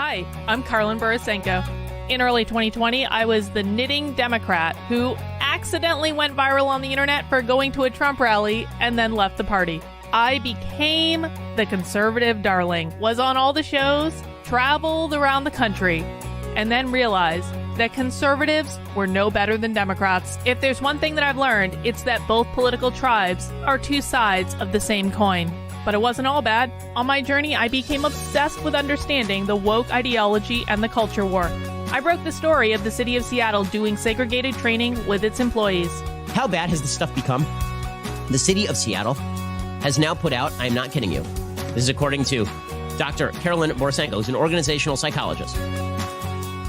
Hi, I'm Carlin Borisenko. In early 2020, I was the knitting Democrat who accidentally went viral on the internet for going to a Trump rally and then left the party. I became the conservative darling, was on all the shows, traveled around the country, and then realized that conservatives were no better than Democrats. If there's one thing that I've learned, it's that both political tribes are two sides of the same coin. But it wasn't all bad. On my journey, I became obsessed with understanding the woke ideology and the culture war. I broke the story of the city of Seattle doing segregated training with its employees. How bad has this stuff become? The city of Seattle has now put out, I'm not kidding you, this is according to Dr. Carolyn Borisenko, who's an organizational psychologist.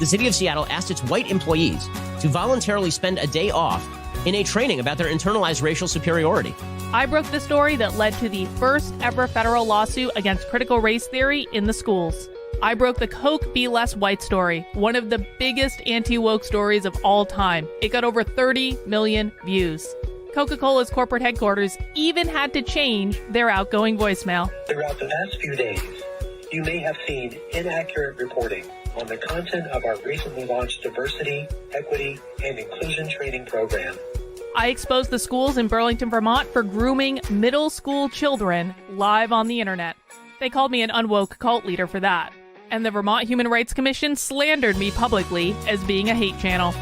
The city of Seattle asked its white employees to voluntarily spend a day off in a training about their internalized racial superiority. I broke the story that led to the first ever federal lawsuit against critical race theory in the schools. I broke the Coke Be Less White story, one of the biggest anti-woke stories of all time. It got over 30 million views. Coca-Cola's corporate headquarters even had to change their outgoing voicemail. Throughout the past few days, you may have seen inaccurate reporting on the content of our recently launched diversity, equity, and inclusion training program. I exposed the schools in Burlington, Vermont for grooming middle school children live on the internet. They called me an unwoke cult leader for that. And the Vermont Human Rights Commission slandered me publicly as being a hate channel.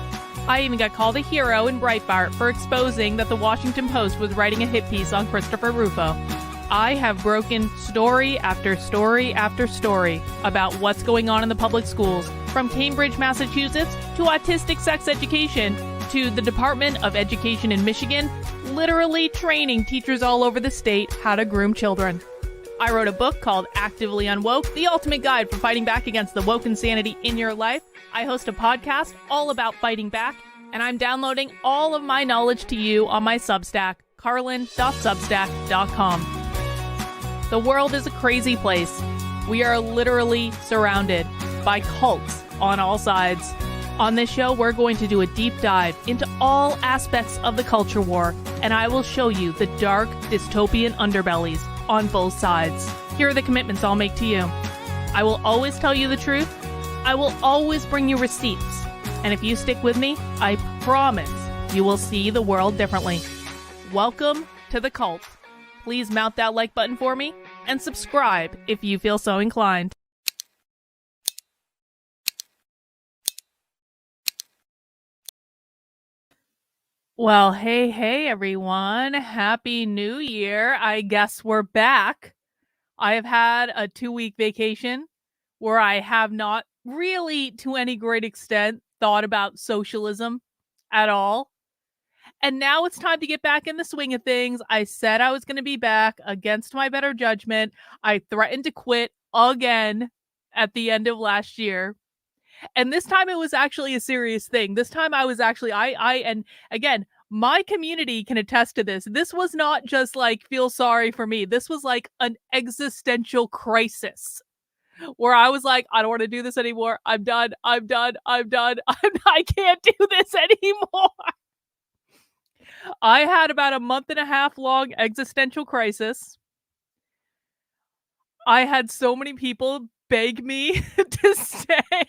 I even got called a hero in Breitbart for exposing that the Washington Post was writing a hit piece on Christopher Rufo. I have broken story after story after story about what's going on in the public schools, from Cambridge, Massachusetts, to autistic sex education, to the Department of Education in Michigan, literally training teachers all over the state how to groom children. I wrote a book called Actively Unwoke, the ultimate guide for fighting back against the woke insanity in your life. I host a podcast all about fighting back, and I'm downloading all of my knowledge to you on my Substack, carlin.substack.com. The world is a crazy place. We are literally surrounded by cults on all sides. On this show, we're going to do a deep dive into all aspects of the culture war, and I will show you the dark, dystopian underbellies on both sides. Here are the commitments I'll make to you. I will always tell you the truth. I will always bring you receipts. And if you stick with me, I promise you will see the world differently. Welcome to the cult. Please mount that like button for me and subscribe if you feel so inclined. Well, hey, everyone. Happy New Year. I guess we're back. I have had a 2-week vacation where I have not really, to any great extent, thought about socialism at all. And now it's time to get back in the swing of things. I said I was going to be back against my better judgment. I threatened to quit again at the end of last year. And this time it was actually a serious thing. This time I was actually, and again, my community can attest to this. This was not just like, feel sorry for me. This was like an existential crisis where I was like, I don't want to do this anymore. I'm done. I can't do this anymore. I had about a month and a half long existential crisis. I had so many people beg me to stay.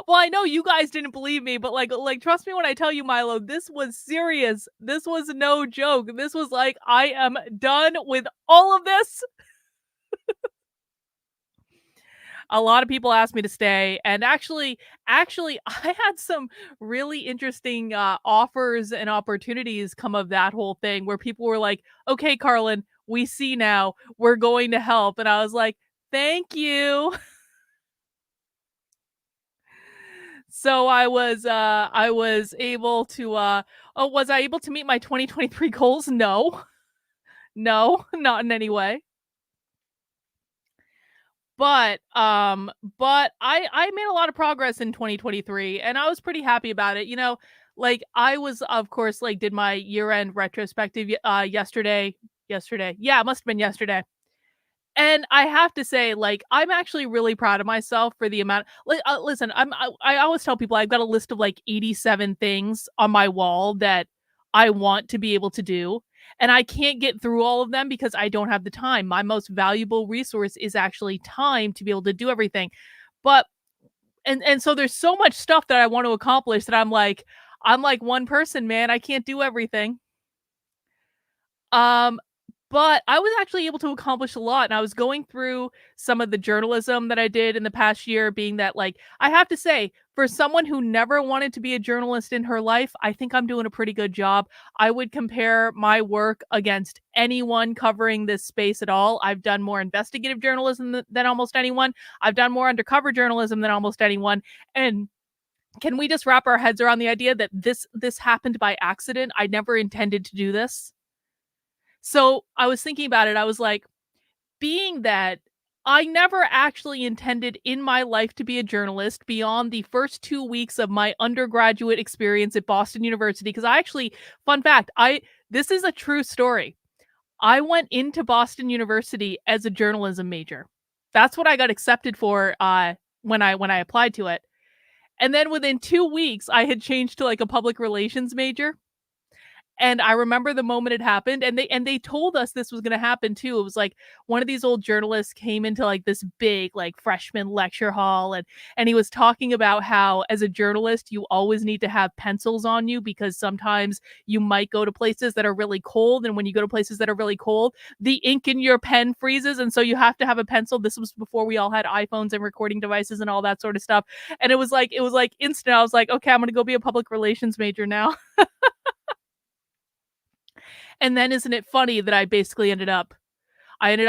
Well, I know you guys didn't believe me, but like trust me when I tell you, Milo, this was serious. This was no joke. This was like, I am done with all of this. A lot of people asked me to stay, and actually, I had some really interesting offers and opportunities come of that whole thing, where people were like, "Okay, Carlin, we see now. We're going to help," and I was like, "Thank you." So I was able to was I able to meet my 2023 goals? No, not in any way. But I made a lot of progress in 2023, and I was pretty happy about it. You know, like I was, of course, like did my year-end retrospective yesterday. Yeah, it must have been yesterday. And I have to say, like, I'm actually really proud of myself for the amount. Listen, I always tell people I've got a list of like 87 things on my wall that I want to be able to do. And I can't get through all of them because I don't have the time. My most valuable resource is actually time to be able to do everything. But and so there's so much stuff that I want to accomplish that I'm like one person, man. I can't do everything. Um, but I was actually able to accomplish a lot, and I was going through some of the journalism that I did in the past year, being that, like, I have to say, for someone who never wanted to be a journalist in her life, I think I'm doing a pretty good job. I would compare my work against anyone covering this space at all. I've done more investigative journalism than almost anyone. I've done more undercover journalism than almost anyone. And can we just wrap our heads around the idea that this happened by accident? I never intended to do this. So I was thinking about it. I was like, being that I never actually intended in my life to be a journalist beyond the first 2 weeks of my undergraduate experience at Boston University. Because I actually, fun fact, this is a true story. I went into Boston University as a journalism major. That's what I got accepted for when I applied to it. And then within 2 weeks, I had changed to like a public relations major. And I remember the moment it happened, and they told us this was gonna happen too. It was like one of these old journalists came into like this big like freshman lecture hall, and he was talking about how as a journalist you always need to have pencils on you because sometimes you might go to places that are really cold, and when you go to places that are really cold, the ink in your pen freezes, and so you have to have a pencil. This was before we all had iPhones and recording devices and all that sort of stuff. And it was like instant. I was like, okay, I'm gonna go be a public relations major now. And then isn't it funny that I basically ended up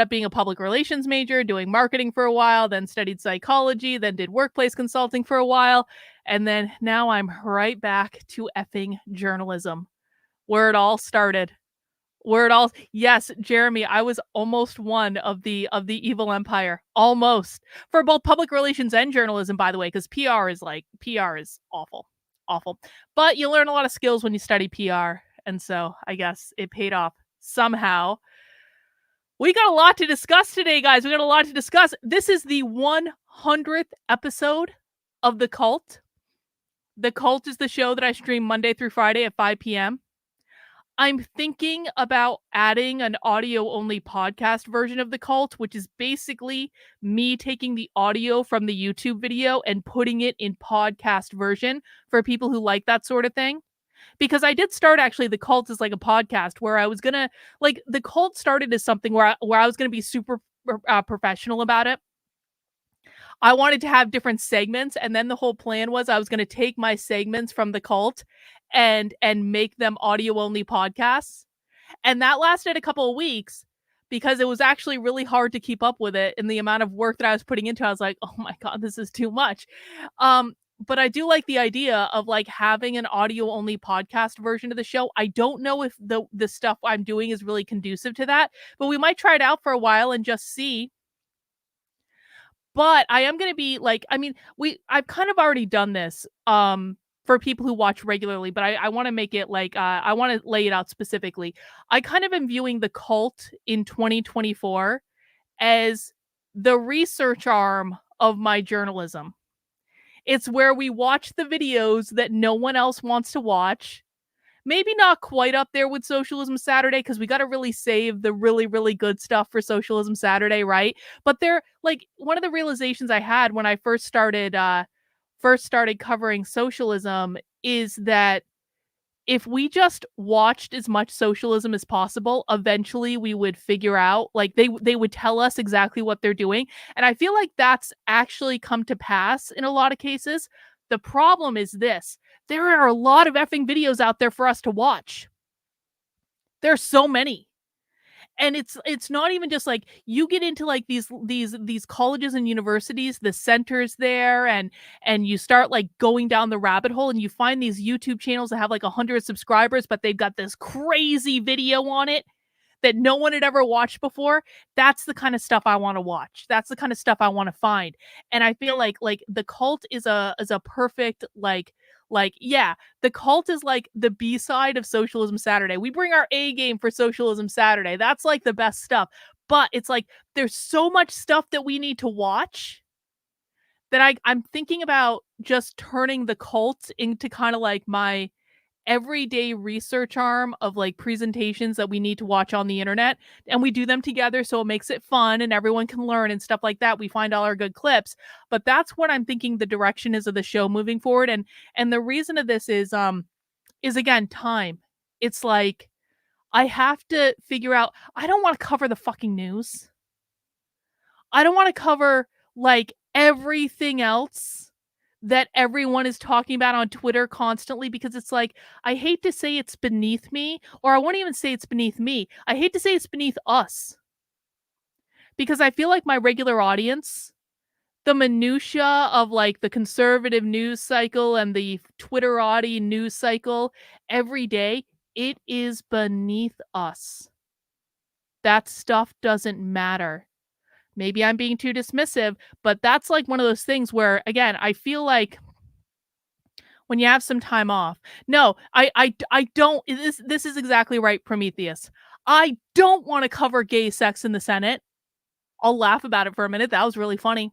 being a public relations major, doing marketing for a while, then studied psychology, then did workplace consulting for a while, and then now I'm right back to effing journalism, where it all started. Yes, Jeremy, I was almost one of the evil empire. Almost. For both public relations and journalism, by the way, because PR is awful. Awful. But you learn a lot of skills when you study PR. And so I guess it paid off somehow. We got a lot to discuss today, guys. We got a lot to discuss. This is the 100th episode of The Cult. The Cult is the show that I stream Monday through Friday at 5 p.m. I'm thinking about adding an audio-only podcast version of The Cult, which is basically me taking the audio from the YouTube video and putting it in podcast version for people who like that sort of thing. Because I did start actually The Cult as like a podcast where I was gonna like The Cult started as something where I was gonna be super professional about it. I wanted to have different segments, and then the whole plan was I was gonna take my segments from The Cult and make them audio only podcasts. And that lasted a couple of weeks because it was actually really hard to keep up with it, and the amount of work that I was putting into it, I was like, oh my God, this is too much. But I do like the idea of like having an audio only podcast version of the show. I don't know if the stuff I'm doing is really conducive to that, but we might try it out for a while and just see. But I am going to be like, I mean, I've kind of already done this for people who watch regularly, but I want to make it like I want to lay it out specifically. I kind of am viewing The Cult in 2024 as the research arm of my journalism. It's where we watch the videos that no one else wants to watch. Maybe not quite up there with Socialism Saturday, because we got to really save the really, really good stuff for Socialism Saturday, right? But they're like one of the realizations I had when I first started covering socialism is that if we just watched as much socialism as possible, eventually we would figure out, like they would tell us exactly what they're doing. And I feel like that's actually come to pass in a lot of cases. The problem is this: there are a lot of effing videos out there for us to watch. There's so many. And it's not even just like you get into like these colleges and universities, the centers there, and you start like going down the rabbit hole, and you find these YouTube channels that have like 100 subscribers, but they've got this crazy video on it that no one had ever watched before. That's the kind of stuff I want to watch. That's the kind of stuff I want to find. And I feel like The Cult is a perfect yeah, The Cult is like the B-side of Socialism Saturday. We bring our A game for Socialism Saturday. That's like the best stuff. But it's like there's so much stuff that we need to watch that I'm thinking about just turning The Cult into kind of like my everyday research arm of like presentations that we need to watch on the internet, and we do them together so it makes it fun and everyone can learn and stuff like that. We find all our good clips. But that's what I'm thinking the direction is of the show moving forward. And the reason of this is again time. It's like I have to figure out, I don't want to cover the fucking news. I don't want to cover like everything else that everyone is talking about on Twitter constantly, because it's like, I hate to say it's beneath me, or I won't even say it's beneath me. I hate to say it's beneath us, because I feel like my regular audience, the minutia of like the conservative news cycle and the Twitterati news cycle every day, it is beneath us. That stuff doesn't matter. Maybe I'm being too dismissive, but that's like one of those things where, again, I feel like when you have some time off. No, I don't. This is exactly right, Prometheus. I don't want to cover gay sex in the Senate. I'll laugh about it for a minute. That was really funny.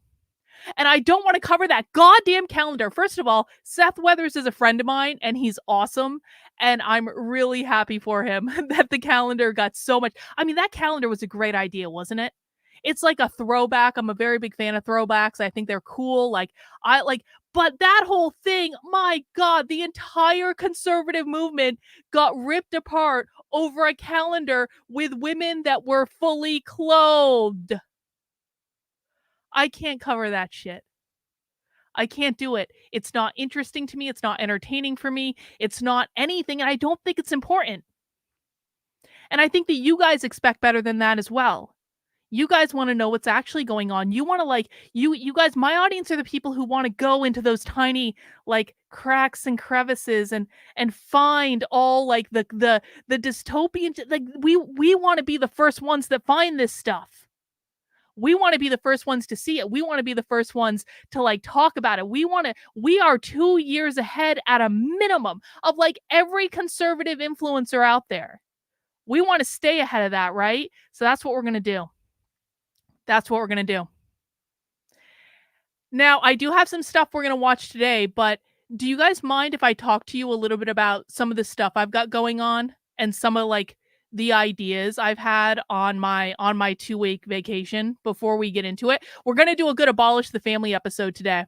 And I don't want to cover that goddamn calendar. First of all, Seth Weathers is a friend of mine and he's awesome. And I'm really happy for him that the calendar got so much. I mean, that calendar was a great idea, wasn't it? It's like a throwback. I'm a very big fan of throwbacks. I think they're cool. But that whole thing, my God, the entire conservative movement got ripped apart over a calendar with women that were fully clothed. I can't cover that shit. I can't do it. It's not interesting to me. It's not entertaining for me. It's not anything. And I don't think it's important. And I think that you guys expect better than that as well. You guys want to know what's actually going on. You want to you guys, my audience are the people who want to go into those tiny like cracks and crevices and find all like the dystopian, like we want to be the first ones that find this stuff. We want to be the first ones to see it. We want to be the first ones to like talk about it. We are 2 years ahead at a minimum of like every conservative influencer out there. We want to stay ahead of that, right? So that's what we're going to do. That's what we're going to do. Now, I do have some stuff we're going to watch today, but do you guys mind if I talk to you a little bit about some of the stuff I've got going on and some of like the ideas I've had on my 2-week vacation before we get into it? We're going to do a good Abolish the Family episode today.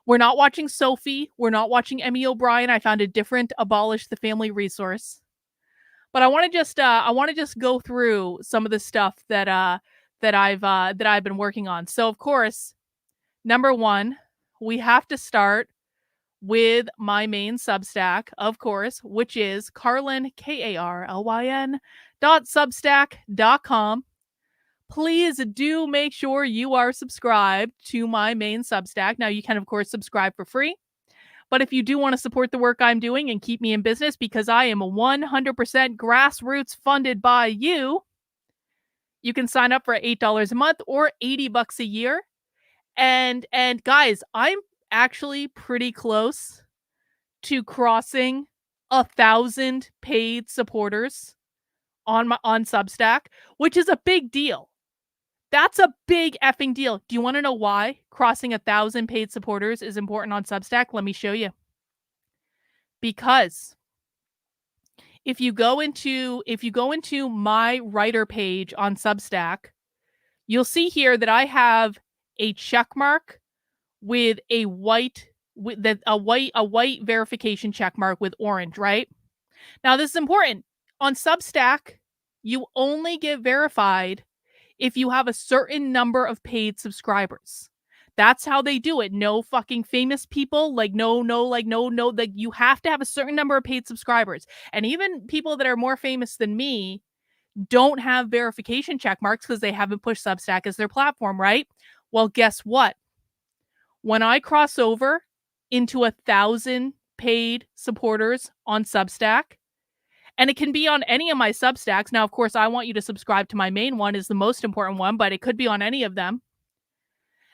We're not watching Sophie. We're not watching Emmy O'Brien. I found a different Abolish the Family resource. But I want to just go through some of the stuff that I've been working on. So of course, number one, we have to start with my main Substack, of course, which is Carlyn, KARLYN.substack.com. Please do make sure you are subscribed to my main Substack. Now, you can, of course, subscribe for free. But if you do want to support the work I'm doing and keep me in business, because I am 100% grassroots funded by you, you can sign up for $8 a month or $80 a year. And guys, I'm actually pretty close to crossing 1,000 paid supporters on Substack, which is a big deal. That's a big effing deal. Do you want to know why crossing 1,000 paid supporters is important on Substack? Let me show you. Because if you go into my writer page on Substack, you'll see here that I have a check mark with a white verification check mark with orange, right? Now, this is important. On Substack, you only get verified if you have a certain number of paid subscribers. That's how they do it. No fucking famous people. Like you have to have a certain number of paid subscribers. And even people that are more famous than me don't have verification check marks because they haven't pushed Substack as their platform, right? Well, guess what? When I cross over into 1,000 paid supporters on Substack, and it can be on any of my Substacks. Now, of course, I want you to subscribe to my main one is the most important one, but it could be on any of them.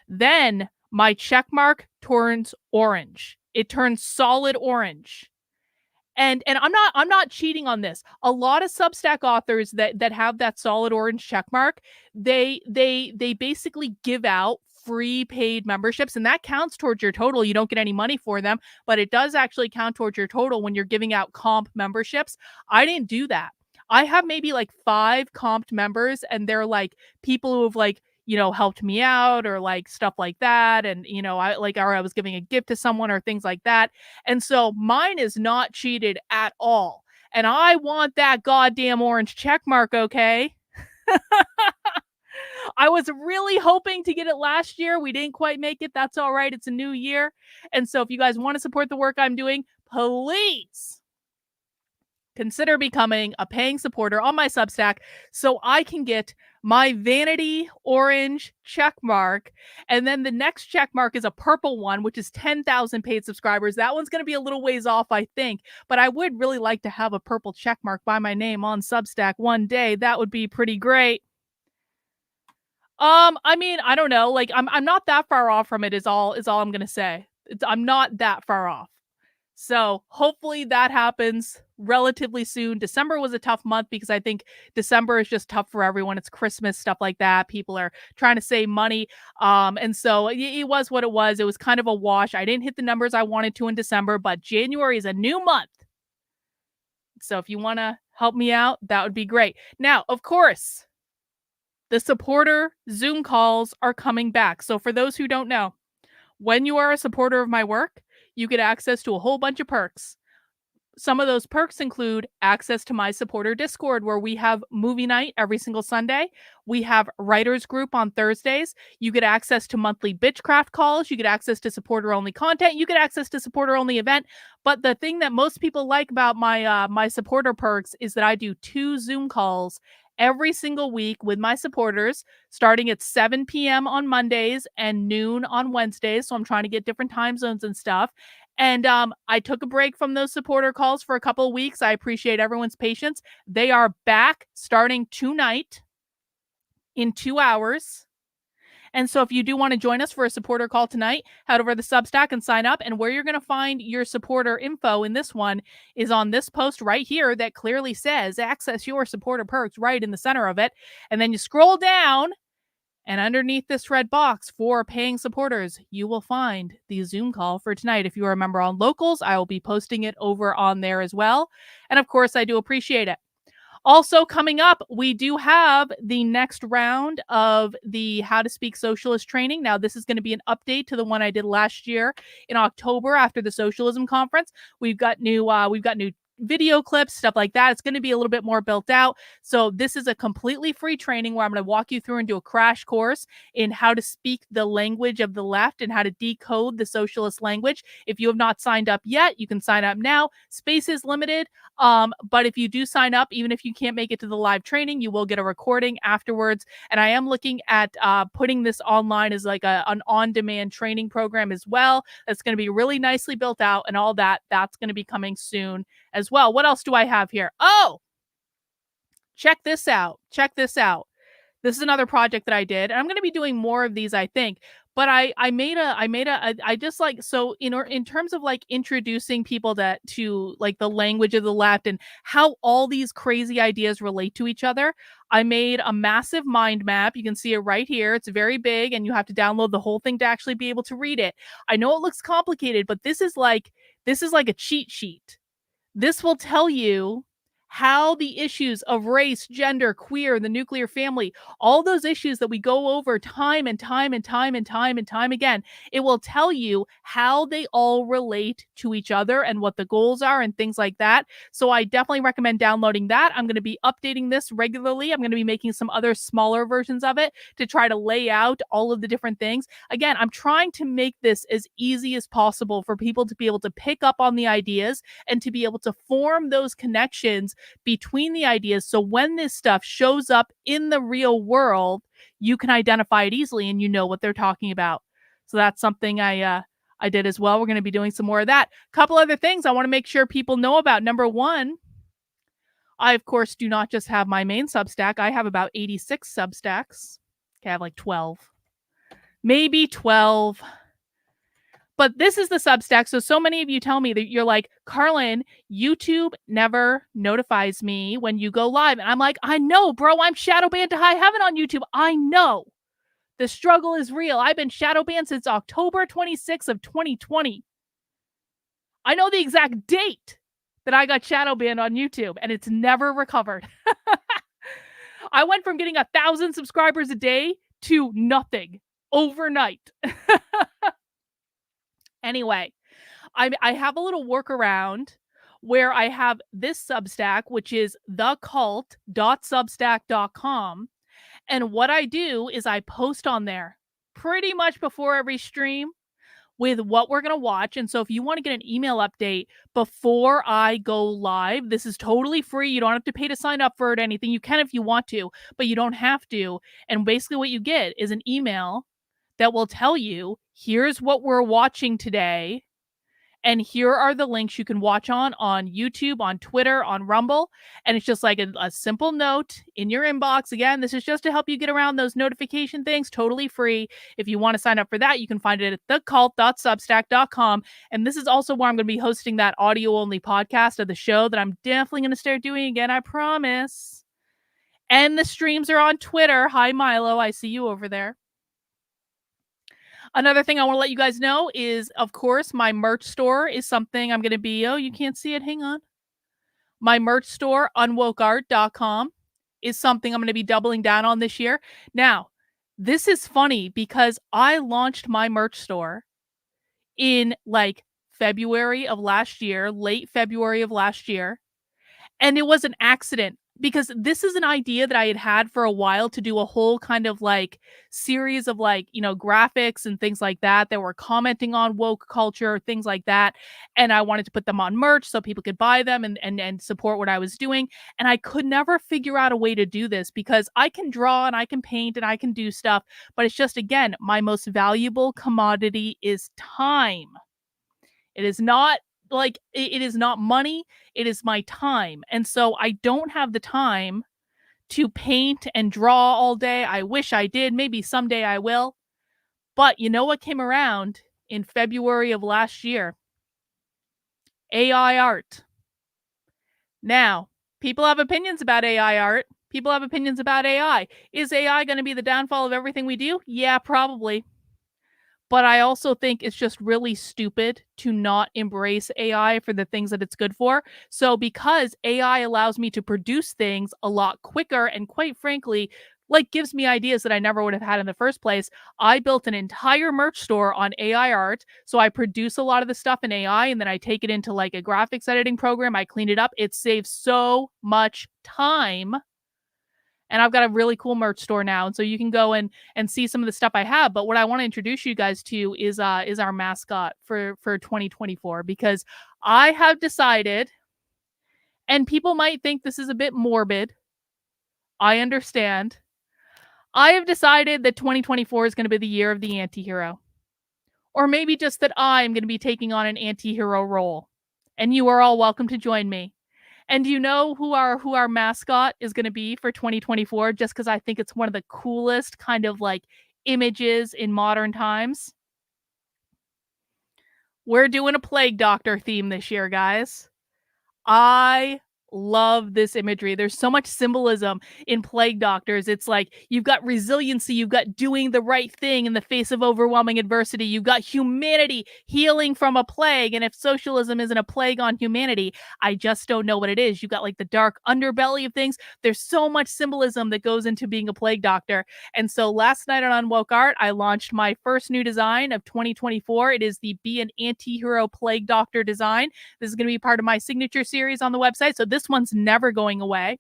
Then my check mark turns orange. It turns solid orange. And I'm not cheating on this. A lot of Substack authors that have that solid orange check mark, they basically give out free paid memberships, and that counts towards your total. You don't get any money for them, but it does actually count towards your total when you're giving out comp memberships. I didn't do that. I have maybe like 5 comped members, and they're like people who have like, helped me out or like stuff like that. And, or I was giving a gift to someone or things like that. And so mine is not cheated at all. And I want that goddamn orange check mark, okay? I was really hoping to get it last year. We didn't quite make it. That's all right. It's a new year. And so if you guys want to support the work I'm doing, please consider becoming a paying supporter on my Substack so I can get my vanity orange check mark. And then the next check mark is a purple one, which is 10,000 paid subscribers. That one's going to be a little ways off, I think. But I would really like to have a purple check mark by my name on Substack one day. That would be pretty great. I mean, I don't know. Like, I'm not that far off from it. Is all I'm gonna say. I'm not that far off. So hopefully that happens relatively soon. December was a tough month because I think December is just tough for everyone. It's Christmas, stuff like that. People are trying to save money. And so it was what it was. It was kind of a wash. I didn't hit the numbers I wanted to in December, but January is a new month. So if you want to help me out, that would be great. Now, of course, the supporter Zoom calls are coming back. So for those who don't know, when you are a supporter of my work, you get access to a whole bunch of perks. Some of those perks include access to my supporter Discord, where we have movie night every single Sunday. We have writers group on Thursdays. You get access to monthly Bitchcraft calls. You get access to supporter-only content. You get access to supporter-only event. But the thing that most people like about my supporter perks is that I do 2 Zoom calls every single week with my supporters, starting at 7 p.m. on Mondays and noon on Wednesdays. So I'm trying to get different time zones and stuff. And I took a break from those supporter calls for a couple of weeks. I appreciate everyone's patience. They are back starting tonight in 2 hours. And so if you do want to join us for a supporter call tonight, head over to the Substack and sign up. And where you're going to find your supporter info in this one is on this post right here that clearly says access your supporter perks right in the center of it. And then you scroll down, and underneath this red box for paying supporters, you will find the Zoom call for tonight. If you are a member on Locals, I will be posting it over on there as well. And of course, I do appreciate it. Also coming up, we do have the next round of the How to Speak Socialist training. Now, this is going to be an update to the one I did last year in October after the Socialism Conference. We've got new video clips, stuff like that. It's going to be a little bit more built out. So this is a completely free training where I'm going to walk you through and do a crash course in how to speak the language of the left and how to decode the socialist language. If you have not signed up yet, you can sign up now. Space is limited. But if you do sign up, even if you can't make it to the live training, you will get a recording afterwards. And I am looking at putting this online as like an on-demand training program as well. That's going to be really nicely built out and all that. That's going to be coming soon as well. What else do I have here? Oh, check this out. Check this out. This is another project that I did, and I'm going to be doing more of these, I think. But I just like, so in terms of like introducing people to like the language of the left and how all these crazy ideas relate to each other, I made a massive mind map. You can see it right here. It's very big, and you have to download the whole thing to actually be able to read it. I know it looks complicated, but this is like a cheat sheet. This will tell you how the issues of race, gender, queer, the nuclear family, all those issues that we go over time and time and time and time and time again, it will tell you how they all relate to each other and what the goals are and things like that. So I definitely recommend downloading that. I'm going to be updating this regularly. I'm going to be making some other smaller versions of it to try to lay out all of the different things. Again, I'm trying to make this as easy as possible for people to be able to pick up on the ideas and to be able to form those connections between the ideas, so when this stuff shows up in the real world, you can identify it easily and you know what they're talking about. So that's something I did as well. We're going to be doing some more of that. A couple other things I want to make sure people know about. Number one, I of course do not just have my main Substack. I have about 86 Substacks. Okay, I have like 12, maybe 12. But this is the Substack. So many of you tell me that you're like, Carlin, YouTube never notifies me when you go live. And I'm like, I know, bro. I'm shadow banned to high heaven on YouTube. I know. The struggle is real. I've been shadow banned since October 26th of 2020. I know the exact date that I got shadow banned on YouTube, and it's never recovered. I went from getting 1,000 subscribers a day to nothing overnight. Anyway, I have a little workaround where I have this Substack, which is thecult.substack.com. And what I do is I post on there pretty much before every stream with what we're going to watch. And so if you want to get an email update before I go live, this is totally free. You don't have to pay to sign up for it or anything. You can if you want to, but you don't have to. And basically what you get is an email that will tell you, here's what we're watching today. And here are the links you can watch on YouTube, on Twitter, on Rumble. And it's just like a simple note in your inbox. Again, this is just to help you get around those notification things, totally free. If you want to sign up for that, you can find it at thecult.substack.com. And this is also where I'm going to be hosting that audio-only podcast of the show that I'm definitely going to start doing again, I promise. And the streams are on Twitter. Hi, Milo. I see you over there. Another thing I want to let you guys know is, of course, my merch store is something I'm going to be... Oh, you can't see it? Hang on. My merch store, unwokeart.com, is something I'm going to be doubling down on this year. Now, this is funny because I launched my merch store in like February of last year, late February of last year. And it was an accident because this is an idea that I had for a while to do a whole kind of like series of like, graphics and things like that were commenting on woke culture, things like that. And I wanted to put them on merch so people could buy them and support what I was doing. And I could never figure out a way to do this because I can draw and I can paint and I can do stuff. But it's just, again, my most valuable commodity is time. It is not it is not money, it is my time. And so I don't have the time to paint and draw all day. I wish I did. Maybe someday I will. But you know what came around in February of last year? AI art. Now, people have opinions about AI art. People have opinions about AI. Is AI going to be the downfall of everything we do? Yeah, probably. But I also think it's just really stupid to not embrace AI for the things that it's good for. So because AI allows me to produce things a lot quicker and, quite frankly, like gives me ideas that I never would have had in the first place, I built an entire merch store on AI art. So I produce a lot of the stuff in AI and then I take it into like a graphics editing program. I clean it up. It saves so much time. And I've got a really cool merch store now. And so you can go and see some of the stuff I have. But what I want to introduce you guys to is our mascot for 2024, because I have decided, and people might think this is a bit morbid. I understand. I have decided that 2024 is going to be the year of the anti-hero. Or maybe just that I'm going to be taking on an anti-hero role. And you are all welcome to join me. And do you know who our mascot is going to be for 2024? Just because I think it's one of the coolest kind of like images in modern times. We're doing a plague doctor theme this year, guys. I love this imagery. There's so much symbolism in plague doctors. It's like you've got resiliency, you've got doing the right thing in the face of overwhelming adversity, you've got humanity healing from a plague. And if socialism isn't a plague on humanity, I just don't know what it is. You've got like the dark underbelly of things. There's so much symbolism that goes into being a plague doctor. And so last night on Unwoke Art, I launched my first new design of 2024. It is the Be an Anti-Hero Plague Doctor design. This is going to be part of my signature series on the website. So this one's never going away.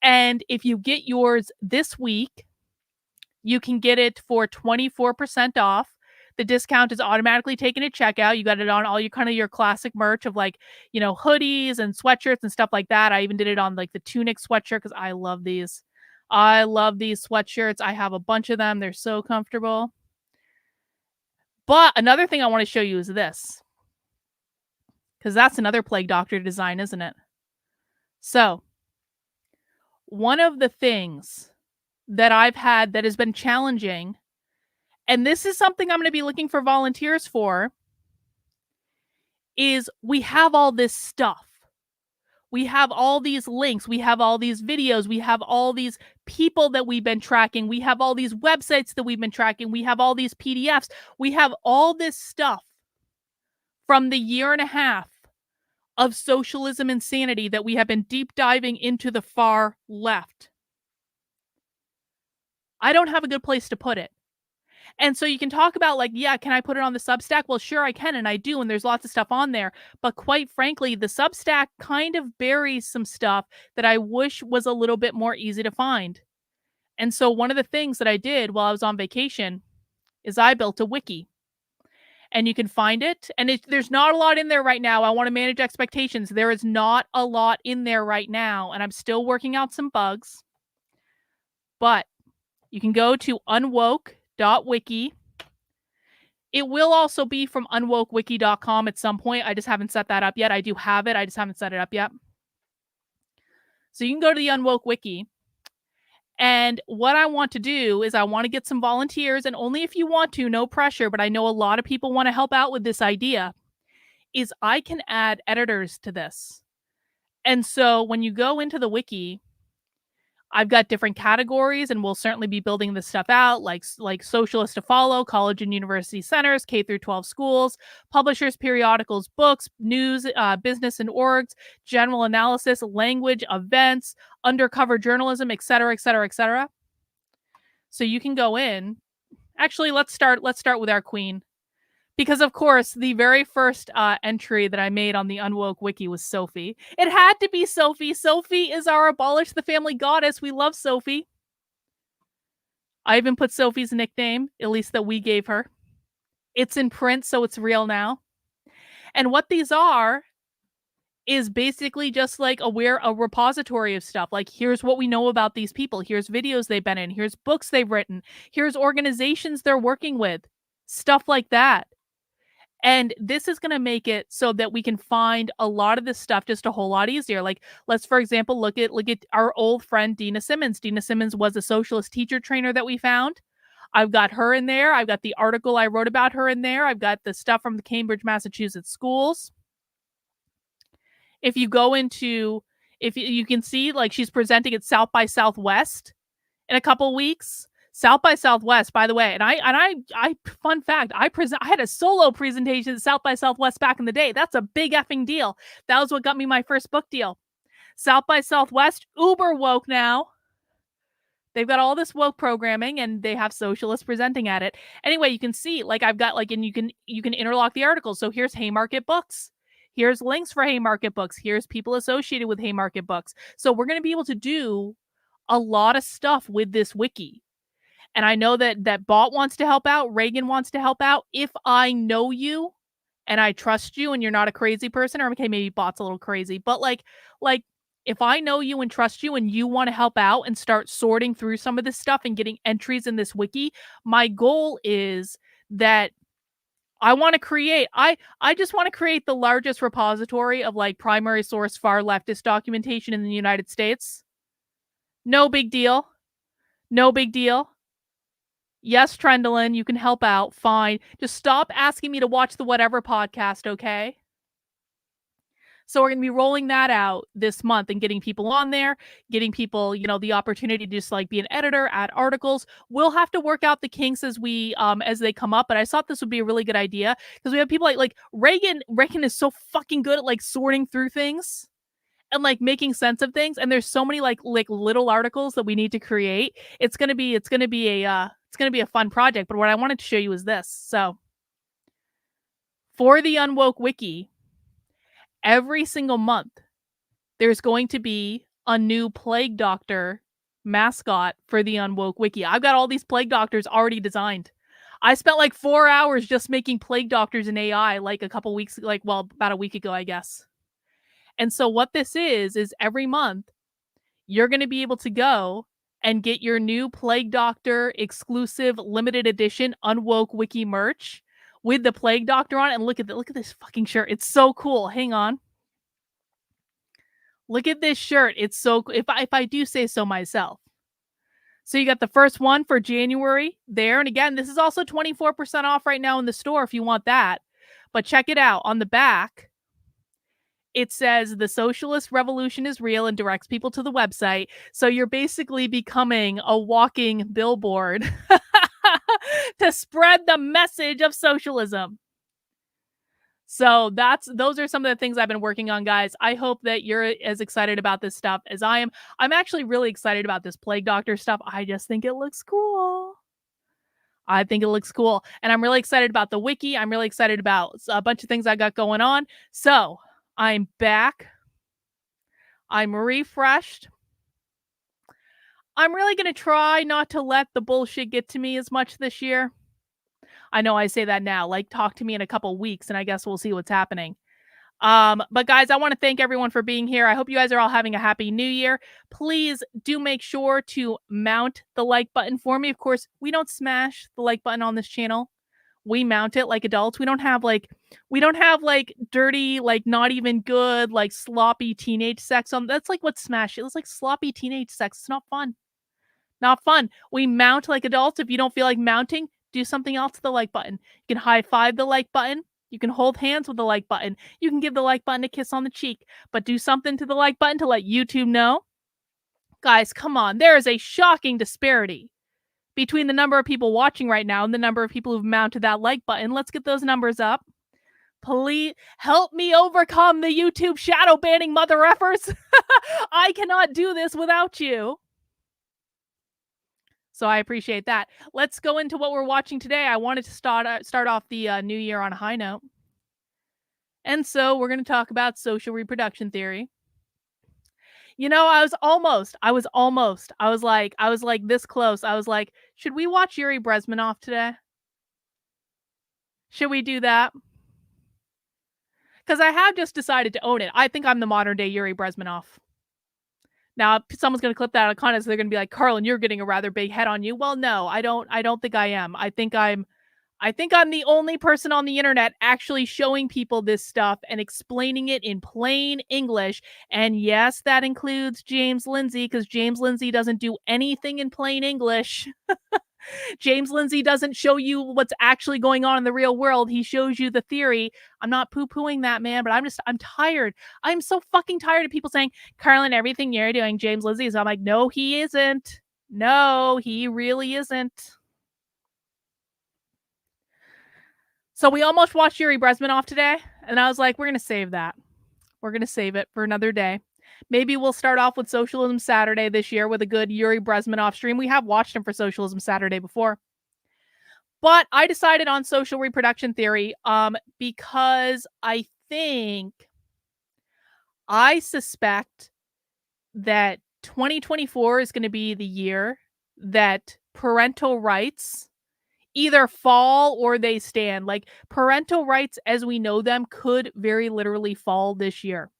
And if you get yours this week, you can get it for 24% off. The discount is automatically taken at checkout. You got it on all your kind of your classic merch of like, hoodies and sweatshirts and stuff like that. I even did it on like the tunic sweatshirt because I love these. I love these sweatshirts. I have a bunch of them. They're so comfortable. But another thing I want to show you is this, because that's another plague doctor design, isn't it? So, one of the things that I've had that has been challenging, and this is something I'm going to be looking for volunteers for, is we have all this stuff. We have all these links, we have all these videos, we have all these people that we've been tracking, we have all these websites that we've been tracking, we have all these PDFs, we have all this stuff from the year and a half of socialism insanity that we have been deep diving into the far left. I don't have a good place to put it. And so you can talk about like, yeah, can I put it on the Substack? Well, sure I can, and I do, and there's lots of stuff on there. But quite frankly, the Substack kind of buries some stuff that I wish was a little bit more easy to find. And so one of the things that I did while I was on vacation is I built a wiki. And you can find it. And there's not a lot in there right now. I want to manage expectations. There is not a lot in there right now, and I'm still working out some bugs. But you can go to unwoke.wiki. It will also be from unwokewiki.com at some point. I just haven't set that up yet. I do have it. I just haven't set it up yet. So you can go to the Unwoke Wiki. And what I want to do is I want to get some volunteers, and only if you want to, no pressure, but I know a lot of people want to help out with this idea, is I can add editors to this. And so when you go into the wiki, I've got different categories, and we'll certainly be building this stuff out, like socialist to follow, college and university centers, K through 12 schools, publishers, periodicals, books, news, business and orgs, general analysis, language, events, undercover journalism, etc., etc., etc. So you can go in. Actually, let's start with our queen. Because, of course, the very first entry that I made on the Unwoke Wiki was Sophie. It had to be Sophie. Sophie is our abolish the family goddess. We love Sophie. I even put Sophie's nickname, at least that we gave her. It's in print, so it's real now. And what these are is basically just like a repository of stuff. Like, here's what we know about these people. Here's videos they've been in. Here's books they've written. Here's organizations they're working with. Stuff like that. And this is going to make it so that we can find a lot of this stuff just a whole lot easier. Like, let's, for example, look at our old friend, Dina Simmons. Dina Simmons was a socialist teacher trainer that we found. I've got her in there. I've got the article I wrote about her in there. I've got the stuff from the Cambridge, Massachusetts schools. If you go into, if you can see, like, she's presenting at South by Southwest in a couple weeks. South by Southwest, by the way, and I fun fact, I had a solo presentation at South by Southwest back in the day. That's a big effing deal. That was what got me my first book deal. South by Southwest, uber woke now. They've got all this woke programming, and they have socialists presenting at it. Anyway, you can see, like, I've got, like, and you can interlock the articles. So here's Haymarket Books. Here's links for Haymarket Books. Here's people associated with Haymarket Books. So we're going to be able to do a lot of stuff with this wiki. And I know that Bot wants to help out. Reagan wants to help out. If I know you and I trust you and you're not a crazy person, or okay, maybe Bot's a little crazy, but like if I know you and trust you and you want to help out and start sorting through some of this stuff and getting entries in this wiki, my goal is that I want to create, I just want to create the largest repository of like primary source far leftist documentation in the United States. No big deal. No big deal. Yes, Trendlin, you can help out. Fine. Just stop asking me to watch the whatever podcast, okay? So we're going to be rolling that out this month and getting people on there, getting people, the opportunity to just like be an editor, add articles. We'll have to work out the kinks as they come up, but I thought this would be a really good idea because we have people like Reagan. Reagan is so fucking good at like sorting through things and like making sense of things. And there's so many like little articles that we need to create. It's going to be a fun project. But what I wanted to show you is this. So for the Unwoke Wiki, every single month, there's going to be a new plague doctor mascot for the Unwoke Wiki. I've got all these plague doctors already designed. I spent like 4 hours just making plague doctors in AI like about a week ago, I guess. And so what this is every month, you're going to be able to go and get your new Plague Doctor exclusive limited edition Unwoke Wiki merch with the Plague Doctor on it. And look at this fucking shirt. It's so cool. Hang on. Look at this shirt. It's so cool. If I do say so myself. So you got the first one for January there. And again, this is also 24% off right now in the store if you want that. But check it out. On the back, it says the socialist revolution is real and directs people to the website. So you're basically becoming a walking billboard to spread the message of socialism. So those are some of the things I've been working on, guys. I hope that you're as excited about this stuff as I am. I'm actually really excited about this plague doctor stuff. I just think it looks cool. I think it looks cool. And I'm really excited about the wiki. I'm really excited about a bunch of things I got going on. So I'm back. I'm refreshed. I'm really going to try not to let the bullshit get to me as much this year. I know I say that now, like talk to me in a couple weeks and I guess we'll see what's happening. But guys, I want to thank everyone for being here. I hope you guys are all having a happy new year. Please do make sure to mount the like button for me. Of course, we don't smash the like button on this channel. We mount it like adults. We don't have like dirty, like not even good, like sloppy teenage sex on. That's like what smash is. It's like sloppy teenage sex. It's not fun. Not fun. We mount like adults. If you don't feel like mounting, do something else to the like button. You can high five the like button. You can hold hands with the like button. You can give the like button a kiss on the cheek, but do something to the like button to let YouTube know. Guys, come on. There is a shocking disparity between the number of people watching right now and the number of people who've mounted that like button. Let's get those numbers up. Please help me overcome the YouTube shadow banning mother effers. I cannot do this without you. So I appreciate that. Let's go into what we're watching today. I wanted to start off the new year on a high note. And so we're going to talk about social reproduction theory. You know, I was like this close. I was like, should we watch Yuri Brezmenov today? Should we do that? Because I have just decided to own it. I think I'm the modern day Yuri Brezmenov. Now, someone's going to clip that out of context. They're going to be like, Carlin, you're getting a rather big head on you. Well, no, I don't think I am. I think I'm the only person on the internet actually showing people this stuff and explaining it in plain English. And yes, that includes James Lindsay, because James Lindsay doesn't do anything in plain English. James Lindsay doesn't show you what's actually going on in the real world. He shows you the theory. I'm not poo-pooing that, man, but I'm tired. I'm so fucking tired of people saying, Carlin, everything you're doing, James Lindsay is. I'm like, no, he isn't. No, he really isn't. So we almost watched Yuri Brezmenov today, and I was like, we're going to save that. We're going to save it for another day. Maybe we'll start off with Socialism Saturday this year with a good Yuri Brezmenov stream. We have watched him for Socialism Saturday before. But I decided on social reproduction theory because I suspect that 2024 is going to be the year that parental rights either fall or they stand. Like parental rights as we know them could very literally fall this year.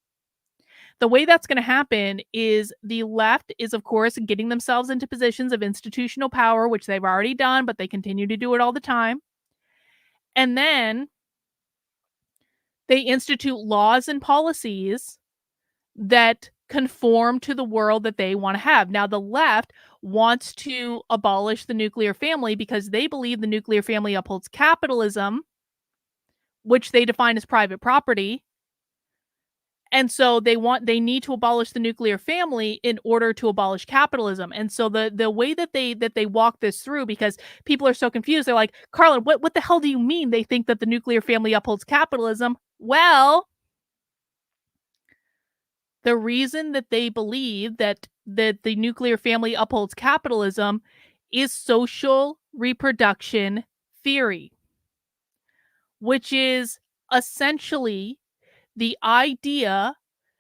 The way that's going to happen is the left is, of course, getting themselves into positions of institutional power, which they've already done, but they continue to do it all the time. And then they institute laws and policies that conform to the world that they want to have. Now, the left wants to abolish the nuclear family because they believe the nuclear family upholds capitalism, which they define as private property. And so they need to abolish the nuclear family in order to abolish capitalism. And so the way that they walk this through, because people are so confused, they're like, Carlin, what the hell do you mean they think that the nuclear family upholds capitalism? Well, the reason that they believe that the nuclear family upholds capitalism is social reproduction theory, which is essentially the idea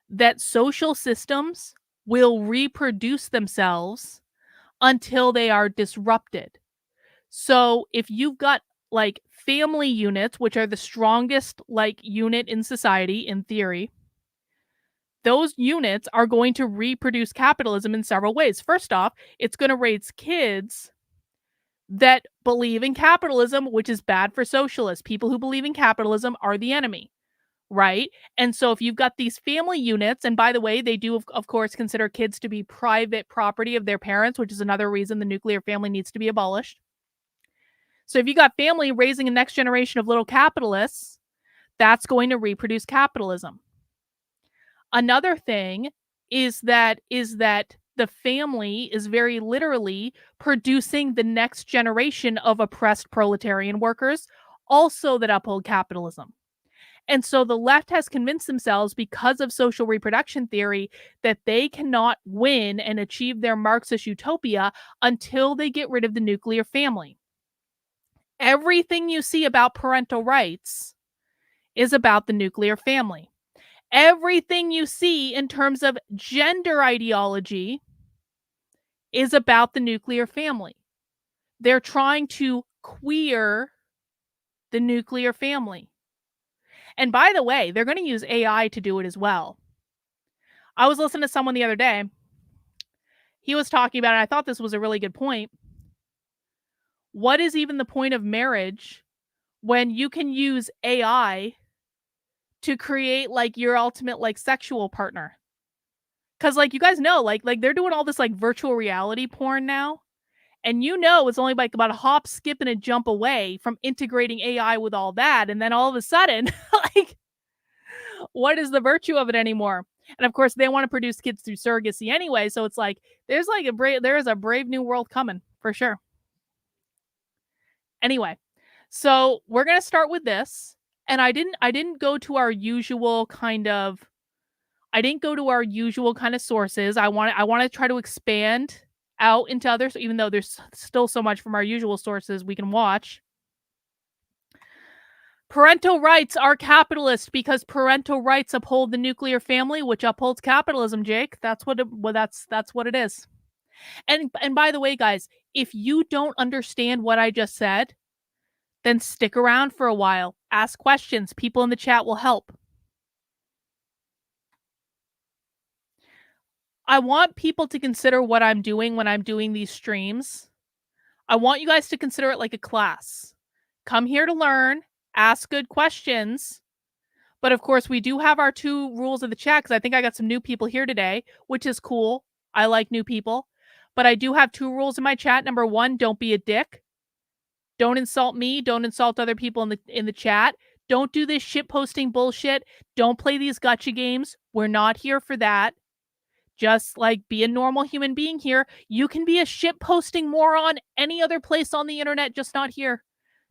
that social systems will reproduce themselves until they are disrupted. So if you've got like family units, which are the strongest like unit in society in theory, those units are going to reproduce capitalism in several ways. First off, it's going to raise kids that believe in capitalism, which is bad for socialists. People who believe in capitalism are the enemy. Right? And so if you've got these family units, and by the way, they do, of course, consider kids to be private property of their parents, which is another reason the nuclear family needs to be abolished. So if you got family raising a next generation of little capitalists, that's going to reproduce capitalism. Another thing is that the family is very literally producing the next generation of oppressed proletarian workers, also that uphold capitalism. And so the left has convinced themselves, because of social reproduction theory, that they cannot win and achieve their Marxist utopia until they get rid of the nuclear family. Everything you see about parental rights is about the nuclear family. Everything you see in terms of gender ideology is about the nuclear family. They're trying to queer the nuclear family. And by the way, they're going to use AI to do it as well. I was listening to someone the other day. He was talking about it. I thought this was a really good point. What is even the point of marriage when you can use AI to create like your ultimate like sexual partner? Because like you guys know, like they're doing all this like virtual reality porn now. And you know it's only like about a hop, skip, and a jump away from integrating AI with all that. And then all of a sudden, like, what is the virtue of it anymore? And of course, they want to produce kids through surrogacy anyway. So it's like there is a brave new world coming for sure. Anyway, so we're gonna start with this, and I didn't go to our usual kind of sources. I want to try to expand out into others, even though there's still so much from our usual sources we can watch. Parental rights are capitalist because parental rights uphold the nuclear family, which upholds capitalism, Jake. That's what it is. And by the way, guys, if you don't understand what I just said, then stick around for a while. Ask questions. People in the chat will help. I want people to consider what I'm doing when I'm doing these streams. I want you guys to consider it like a class. Come here to learn, ask good questions. But of course, we do have our 2 rules of the chat, because I think I got some new people here today, which is cool. I like new people. But I do have 2 rules in my chat. Number 1, don't be a dick. Don't insult me. Don't insult other people in the chat. Don't do this shit posting bullshit. Don't play these gotcha games. We're not here for that. Just like be a normal human being here. You can be a shit posting moron any other place on the internet, just not here.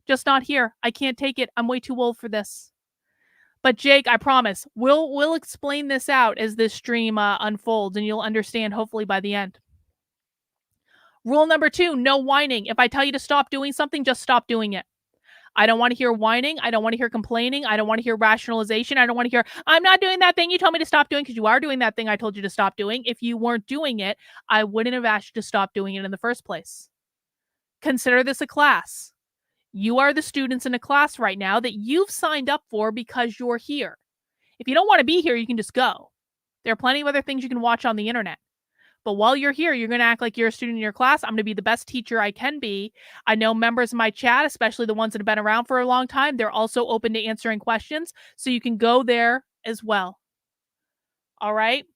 Just not here. I can't take it. I'm way too old for this. But Jake, I promise, we'll explain this out as this stream unfolds, and you'll understand hopefully by the end. Rule number 2, no whining. If I tell you to stop doing something, just stop doing it. I don't want to hear whining. I don't want to hear complaining. I don't want to hear rationalization. I don't want to hear, I'm not doing that thing you told me to stop doing, because you are doing that thing I told you to stop doing. If you weren't doing it, I wouldn't have asked you to stop doing it in the first place. Consider this a class. You are the students in a class right now that you've signed up for because you're here. If you don't want to be here, you can just go. There are plenty of other things you can watch on the internet. But while you're here, you're going to act like you're a student in your class. I'm going to be the best teacher I can be. I know members of my chat, especially the ones that have been around for a long time, they're also open to answering questions. So you can go there as well. All right.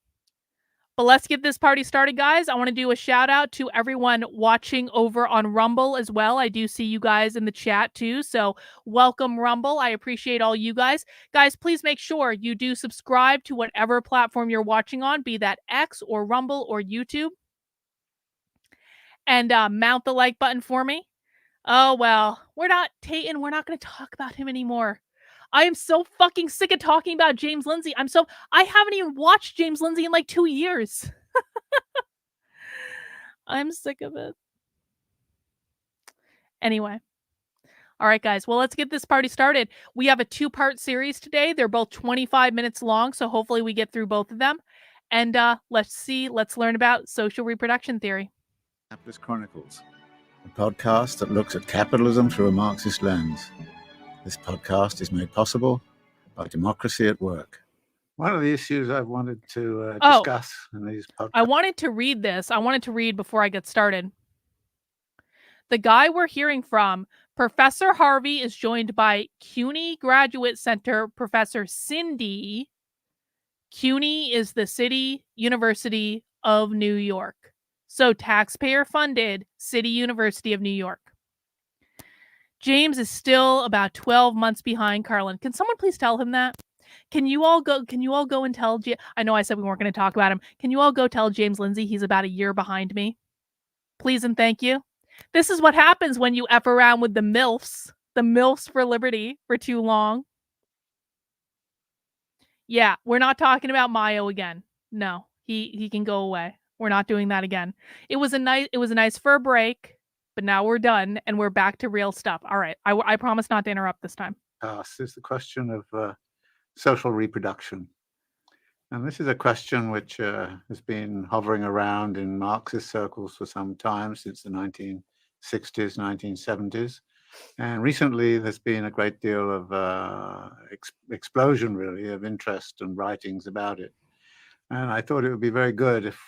But let's get this party started, guys. I want to do a shout out to everyone watching over on Rumble as well. I do see you guys in the chat too. So welcome, Rumble. I appreciate all you guys. Guys, please make sure you do subscribe to whatever platform you're watching on, be that X or Rumble or YouTube. And mount the like button for me. Oh, well, we're not going to talk about him anymore. I am so fucking sick of talking about James Lindsay. I haven't even watched James Lindsay in like 2 years. I'm sick of it. Anyway. All right, guys. Well, let's get this party started. We have a 2-part series today. They're both 25 minutes long, so hopefully we get through both of them. And let's learn about social reproduction theory. Capitalist Chronicles, a podcast that looks at capitalism through a Marxist lens. This podcast is made possible by democracy at work. One of the issues I've wanted to discuss in these podcasts. I wanted to read this. I wanted to read before I get started. The guy we're hearing from, Professor Harvey, is joined by CUNY Graduate Center Professor Cindy. CUNY is the City University of New York. So taxpayer-funded City University of New York. James is still about 12 months behind Carlin. Can someone please tell him that? Can you all go and tell I know I said we weren't going to talk about him. Can you all go tell James Lindsay he's about a year behind me? Please and thank you. This is what happens when you F around with the MILFs for liberty for too long. Yeah, we're not talking about Mayo again. No, he can go away. We're not doing that again. It was a nice for a break, but now we're done and we're back to real stuff. All right, I promise not to interrupt this time. Is the question of social reproduction. And this is a question which has been hovering around in Marxist circles for some time, since the 1960s, 1970s. And recently there's been a great deal of explosion, really, of interest and writings about it. And I thought it would be very good if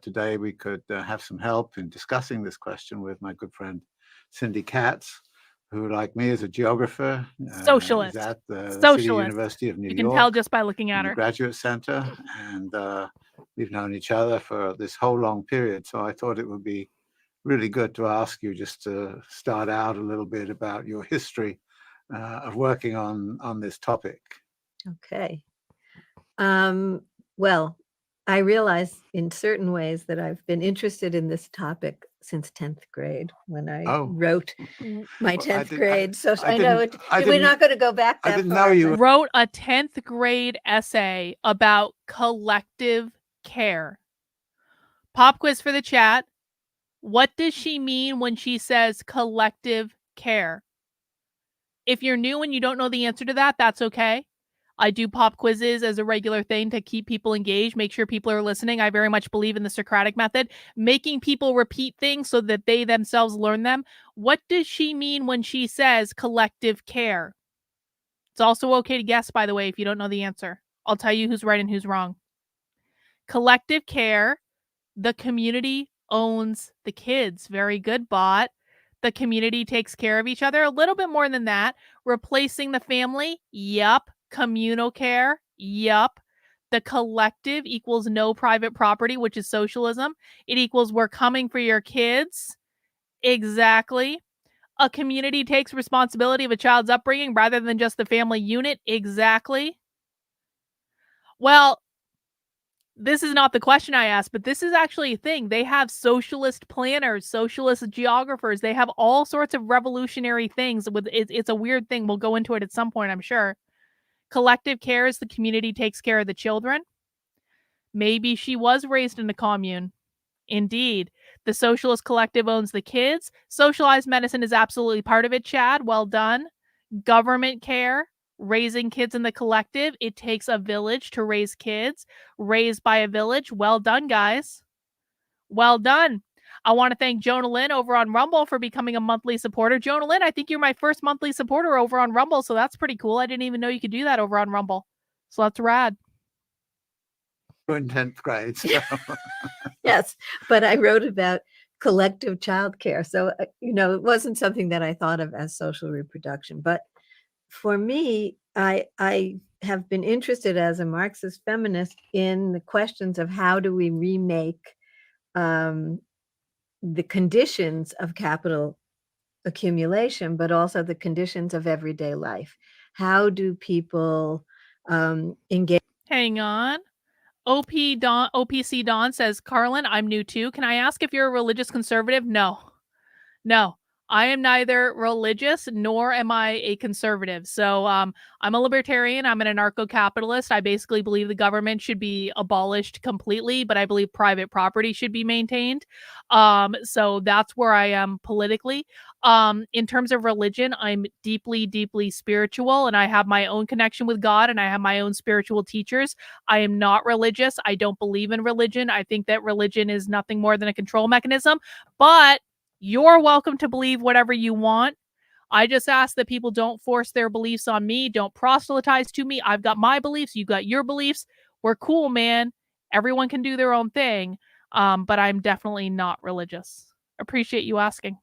today we could have some help in discussing this question with my good friend Cindy Katz, who, like me, is a geographer. Socialist. Is at the Socialist. City University of New York. You can tell just by looking at her. Graduate Center. And we've known each other for this whole long period. So I thought it would be really good to ask you just to start out a little bit about your history of working on this topic. Okay. Well, I realize in certain ways that I've been interested in this topic since 10th grade when I wrote my 10th grade. So I know we're not going to go back that far. I didn't know you wrote a 10th grade essay about collective care. Pop quiz for the chat. What does she mean when she says collective care? If you're new and you don't know the answer to that, that's okay. I do pop quizzes as a regular thing to keep people engaged, make sure people are listening. I very much believe in the Socratic method, making people repeat things so that they themselves learn them. What does she mean when she says collective care? It's also okay to guess, by the way, if you don't know the answer. I'll tell you who's right and who's wrong. Collective care, the community owns the kids. Very good, bot. The community takes care of each other. A little bit more than that. Replacing the family? Yup. Communal care? Yup. The collective equals no private property, which is socialism. It equals we're coming for your kids. Exactly. A community takes responsibility of a child's upbringing rather than just the family unit. Exactly. Well, this is not the question I asked, but this is actually a thing. They have socialist planners, socialist geographers. They have all sorts of revolutionary things. It's a weird thing. We'll go into it at some point, I'm sure. Collective care is the community takes care of the children. Maybe she was raised in a commune. Indeed. The socialist collective owns the kids. Socialized medicine is absolutely part of it, Chad. Well done. Government care. Raising kids in the collective. It takes a village to raise kids. Raised by a village. Well done, guys. Well done. I want to thank Jonah Lynn over on Rumble for becoming a monthly supporter. Jonah Lynn, I think you're my first monthly supporter over on Rumble, so that's pretty cool. I didn't even know you could do that over on Rumble. So that's rad. In 10th grade. So. Yes, but I wrote about collective childcare. So, it wasn't something that I thought of as social reproduction. But for me, I have been interested as a Marxist feminist in the questions of how do we remake the conditions of capital accumulation, but also the conditions of everyday life. How do people engage? Hang on. OPC Don says, Carlin, I'm new too. Can I ask if you're a religious conservative? No. I am neither religious nor am I a conservative. So I'm a libertarian. I'm an anarcho-capitalist. I basically believe the government should be abolished completely, but I believe private property should be maintained. So that's where I am politically. In terms of religion, I'm deeply, deeply spiritual, and I have my own connection with God, and I have my own spiritual teachers. I am not religious. I don't believe in religion. I think that religion is nothing more than a control mechanism, but you're welcome to believe whatever you want. I just ask that people don't force their beliefs on me. Don't proselytize to me. I've got my beliefs. You got your beliefs. We're cool, man. Everyone can do their own thing. But I'm definitely not religious. Appreciate you asking.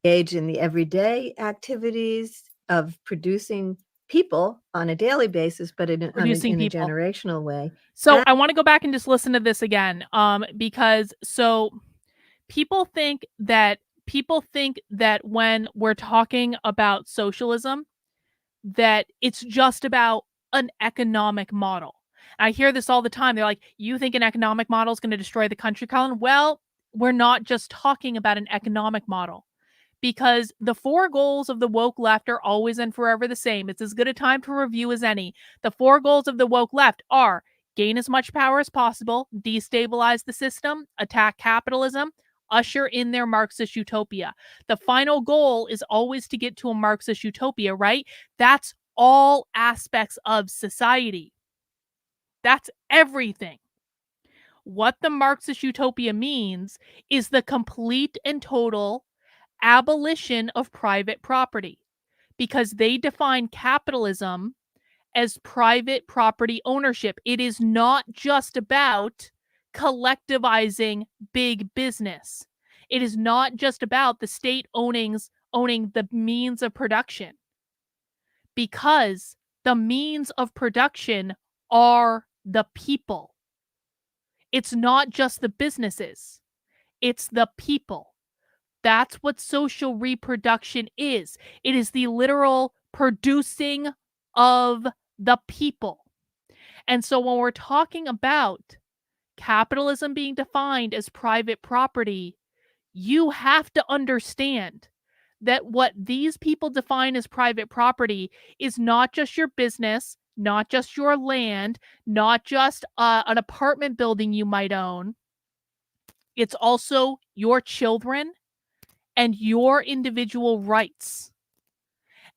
Engage in the everyday activities of producing people on a daily basis, but in a generational way. So I want to go back and just listen to this again. Because people think that when we're talking about socialism, that it's just about an economic model. I hear this all the time. They're like, you think an economic model is going to destroy the country, Colin? Well, we're not just talking about an economic model, because the 4 goals of the woke left are always and forever the same. It's as good a time to review as any. The 4 goals of the woke left are gain as much power as possible, destabilize the system, attack capitalism, usher in their Marxist utopia. The final goal is always to get to a Marxist utopia, right? That's all aspects of society. That's everything. What the Marxist utopia means is the complete and total abolition of private property, because they define capitalism as private property ownership. It is not just about collectivizing big business. It is not just about the state owning the means of production, because the means of production are the people. It's not just the businesses, it's the people. That's what social reproduction is. It is the literal producing of the people. And so when we're talking about capitalism being defined as private property, you have to understand that what these people define as private property is not just your business, not just your land, not just an apartment building you might own. It's also your children and your individual rights.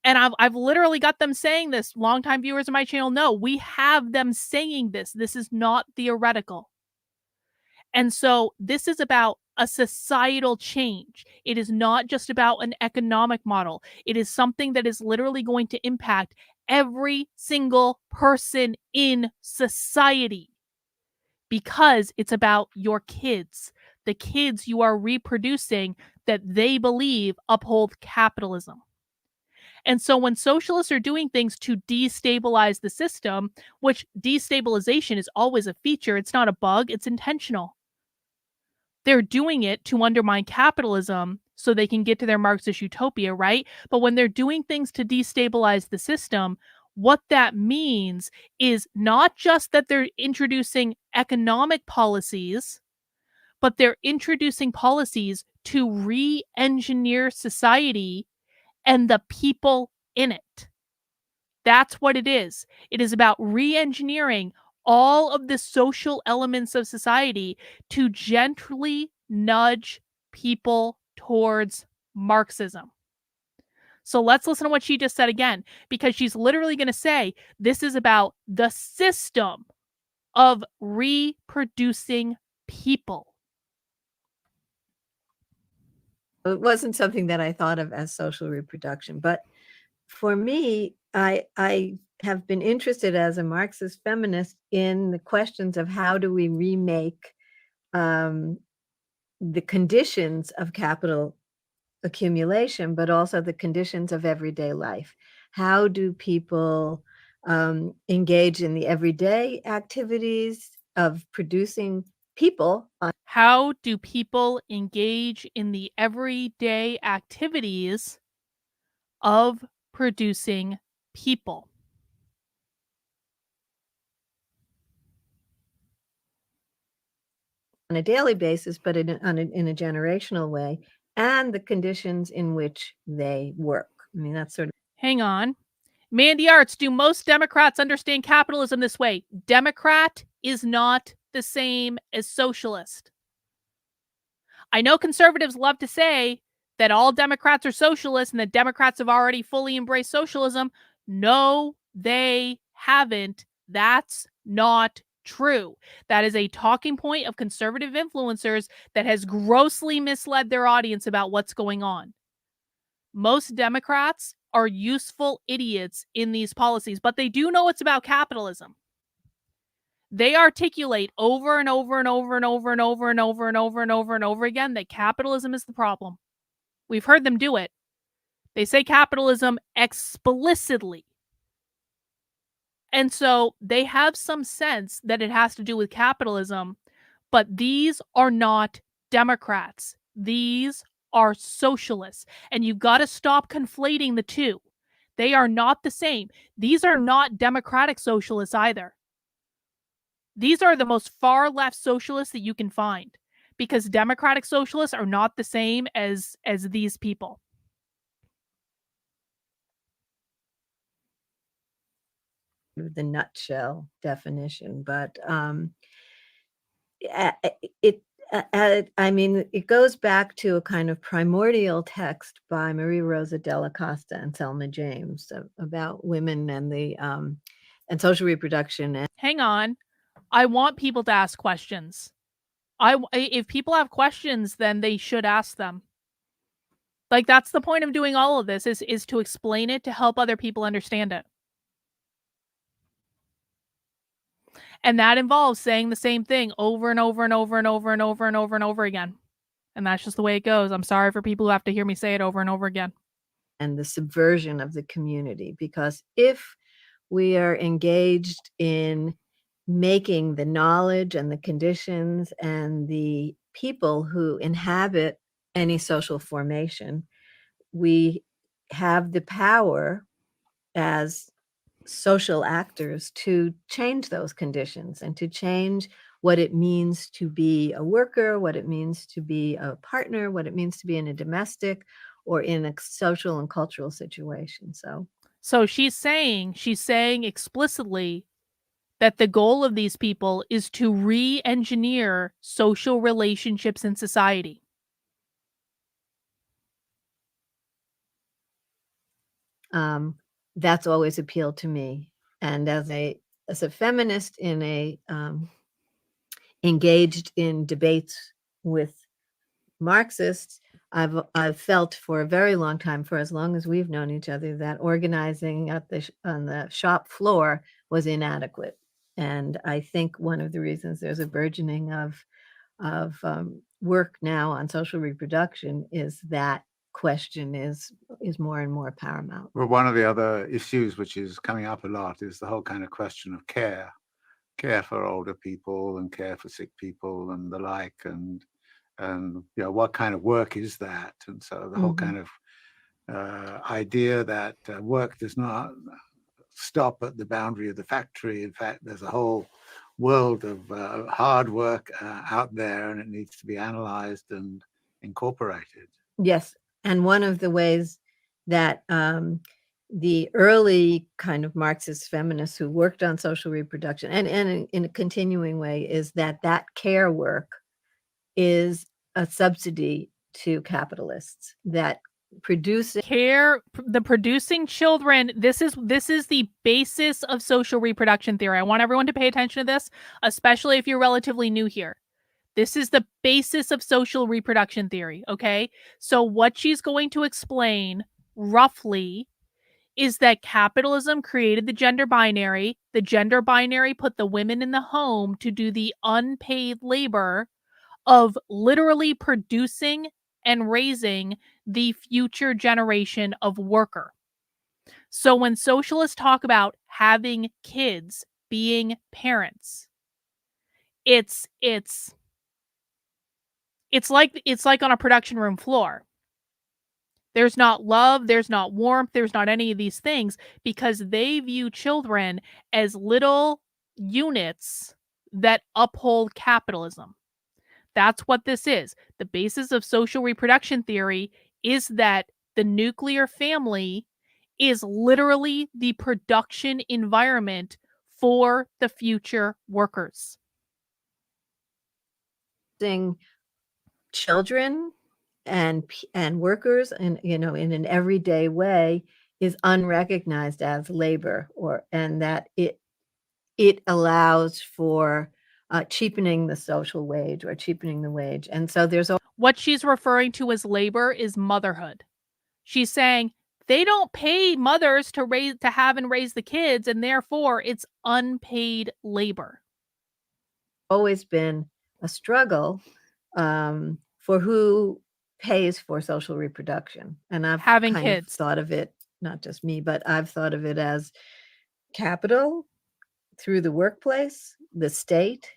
And I've literally got them saying this. Longtime viewers of my channel know we have them saying this. This is not theoretical. And so this is about a societal change. It is not just about an economic model. It is something that is literally going to impact every single person in society, because it's about your kids, the kids you are reproducing that they believe uphold capitalism. And so when socialists are doing things to destabilize the system, which destabilization is always a feature, it's not a bug, it's intentional. They're doing it to undermine capitalism so they can get to their Marxist utopia, right? But when they're doing things to destabilize the system, what that means is not just that they're introducing economic policies, but they're introducing policies to re-engineer society and the people in it. That's what it is. It is about re-engineering all of the social elements of society to gently nudge people towards Marxism. So let's listen to what she just said again, because she's literally going to say this is about the system of reproducing people. It wasn't something that I thought of as social reproduction, but for me, I have been interested as a Marxist feminist in the questions of how do we remake the conditions of capital accumulation, but also the conditions of everyday life. How do people engage in the everyday activities of producing people? How do people engage in the everyday activities of producing people? On a daily basis, but in a generational way, and the conditions in which they work. I mean, that's sort of. Hang on. Mandy Arts, do most Democrats understand capitalism this way? Democrat is not the same as socialist. I know conservatives love to say that all Democrats are socialists and that Democrats have already fully embraced socialism. No, they haven't. That's not true. That is a talking point of conservative influencers that has grossly misled their audience about what's going on. Most Democrats are useful idiots in these policies, but they do know it's about capitalism. They articulate over and over and over and over and over and over and over and over and over again that capitalism is the problem. We've heard them do it. They say capitalism explicitly. And so they have some sense that it has to do with capitalism, but these are not Democrats. These are socialists. And you've got to stop conflating the two. They are not the same. These are not democratic socialists either. These are the most far left socialists that you can find, because democratic socialists are not the same as these people. The nutshell definition, but I mean, it goes back to a kind of primordial text by Maria Rosa Della Costa and Selma James about women and the and social reproduction. And hang on, I want people to ask questions. If people have questions, then they should ask them. Like, that's the point of doing all of this, is to explain it, to help other people understand it. And that involves saying the same thing over and over and over and over and over and over and over again. And that's just the way it goes. I'm sorry for people who have to hear me say it over and over again. And the subversion of the community, because if we are engaged in making the knowledge and the conditions and the people who inhabit any social formation, we have the power as social actors to change those conditions and to change what it means to be a worker, what it means to be a partner, what it means to be in a domestic or in a social and cultural situation. So she's saying explicitly that the goal of these people is to re-engineer social relationships in society. That's always appealed to me. And as a feminist in a engaged in debates with Marxists, I've felt for a very long time, for as long as we've known each other, that organizing on the shop floor was inadequate. And I think one of the reasons there's a burgeoning of work now on social reproduction is that question is more and more paramount. Well, one of the other issues which is coming up a lot is the whole kind of question of care for older people and care for sick people and the like, and what kind of work is that? And so the whole kind of idea that work does not stop at the boundary of the factory. In fact, there's a whole world of hard work out there, and it needs to be analyzed and incorporated. Yes. And one of the ways that the early kind of Marxist feminists who worked on social reproduction and in a continuing way is that care work is a subsidy to capitalists, that producing children, this is the basis of social reproduction theory. I want everyone to pay attention to this, especially if you're relatively new here. This is the basis of social reproduction theory, okay? So what she's going to explain roughly is that capitalism created the gender binary. The gender binary put the women in the home to do the unpaid labor of literally producing and raising the future generation of worker. So when socialists talk about having kids, being parents, it's like on a production room floor. There's not love, there's not warmth, there's not any of these things, because they view children as little units that uphold capitalism. That's what this is. The basis of social reproduction theory is that the nuclear family is literally the production environment for the future workers. Children and workers in an everyday way is unrecognized as labor, and that it allows for cheapening the social wage or cheapening the wage. And so there's what she's referring to as labor is motherhood. She's saying they don't pay mothers to have and raise the kids, and therefore it's unpaid labor. Always been a struggle for who pays for social reproduction. And I've having kids thought of it, not just me, but I've thought of it as capital through the workplace, the state,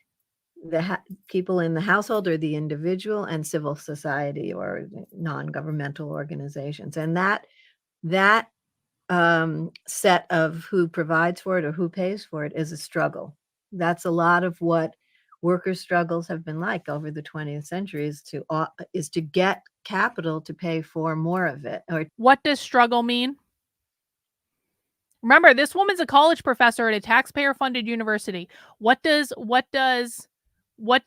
the people in the household or the individual, and civil society or non-governmental organizations. And that set of who provides for it or who pays for it is a struggle. That's a lot of what worker struggles have been like over the 20th century, is to get capital to pay for more of it. Or What does struggle mean? Remember, this woman's a college professor at a taxpayer-funded university. What does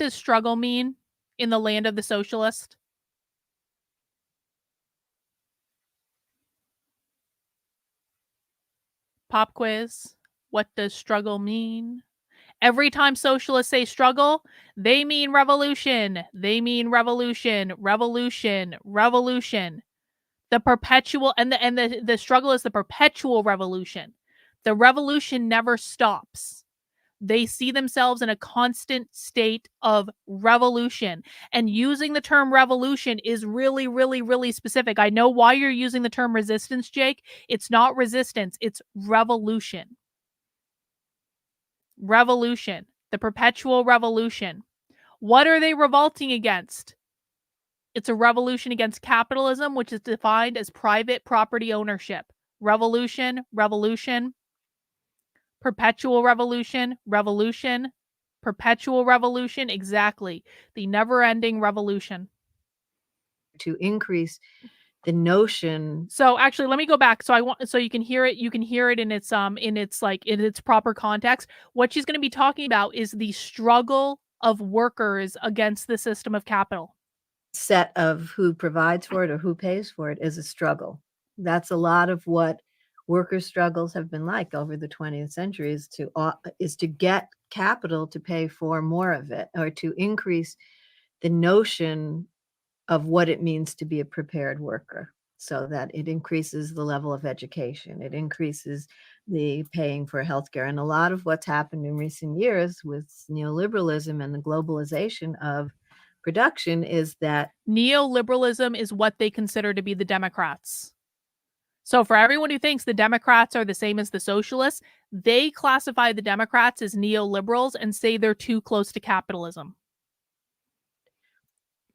struggle mean in the land of the socialist? Pop quiz. What does struggle mean? Every time socialists say struggle, they mean revolution. They mean revolution, revolution, revolution. The perpetual and the struggle is the perpetual revolution. The revolution never stops. They see themselves in a constant state of revolution. And using the term revolution is really, really, really specific. I know why you're using the term resistance, Jake. It's not resistance, it's revolution. Revolution. The perpetual revolution. What are they revolting against? It's a revolution against capitalism, which is defined as private property ownership. Revolution, revolution. Perpetual revolution, revolution, perpetual revolution, exactly. The never-ending revolution. to increase the notion. So actually, let me go back. So you can hear it. You can hear it in its proper context. What she's going to be talking about is the struggle of workers against the system of capital. Set of who provides for it or who pays for it is a struggle. That's a lot of what worker struggles have been like over the 20th century, is to get capital to pay for more of it, or to increase the notion of what it means to be a prepared worker, so that it increases the level of education, it increases the paying for healthcare. And a lot of what's happened in recent years with neoliberalism and the globalization of production is that Neoliberalism is what they consider to be the Democrats. So for everyone who thinks the Democrats are the same as the socialists, they classify the Democrats as neoliberals and say they're too close to capitalism.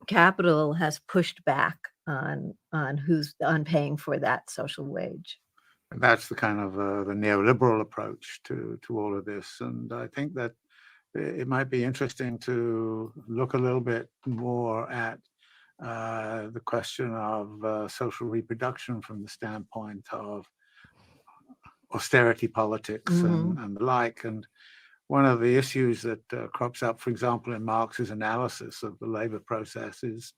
capital has pushed back on paying for that social wage. And that's the kind of the neoliberal approach to all of this. And I think that it might be interesting to look a little bit more at the question of social reproduction from the standpoint of austerity politics and the like. And one of the issues that crops up, for example, in Marx's analysis of the labor process is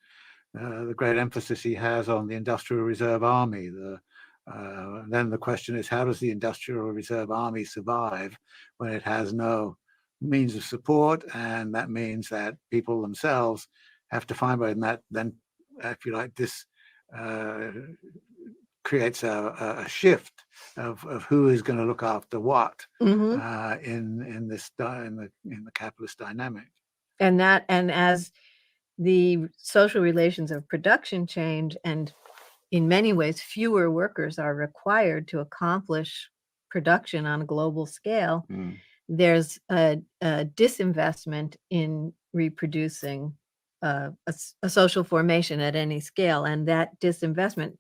the great emphasis he has on the Industrial Reserve Army. Then the question is, how does the Industrial Reserve Army survive when it has no means of support? And that means that people themselves have to find ways, and that then, if you like, this creates a shift of who is going to look after what in the capitalist dynamic. And as the social relations of production change, and in many ways fewer workers are required to accomplish production on a global scale, there's a disinvestment in reproducing a social formation at any scale. And that disinvestment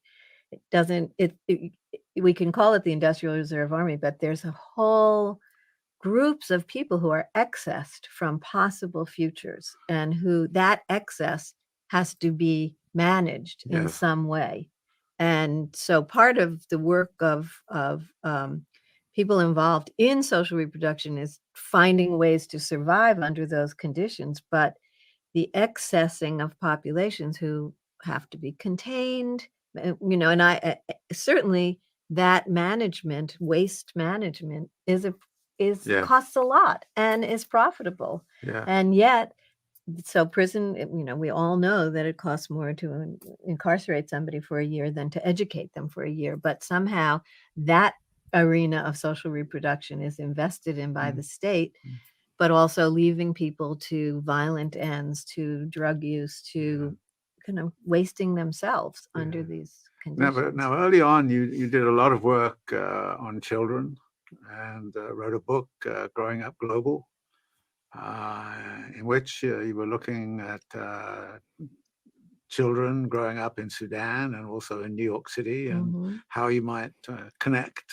we can call it the Industrial Reserve Army, but there's a whole groups of people who are excessed from possible futures, and who that excess has to be managed in some way. And so part of the work of people involved in social reproduction is finding ways to survive under those conditions, but the excessing of populations who have to be contained, and I certainly that management, waste management, costs a lot and is profitable. And yet, so prison, we all know that it costs more to incarcerate somebody for a year than to educate them for a year. But somehow that arena of social reproduction is invested in by the state, but also leaving people to violent ends, to drug use, to kind of wasting themselves under these conditions. Now, early on, you did a lot of work on children, and wrote a book, Growing Up Global, in which you were looking at children growing up in Sudan and also in New York City, and how you might connect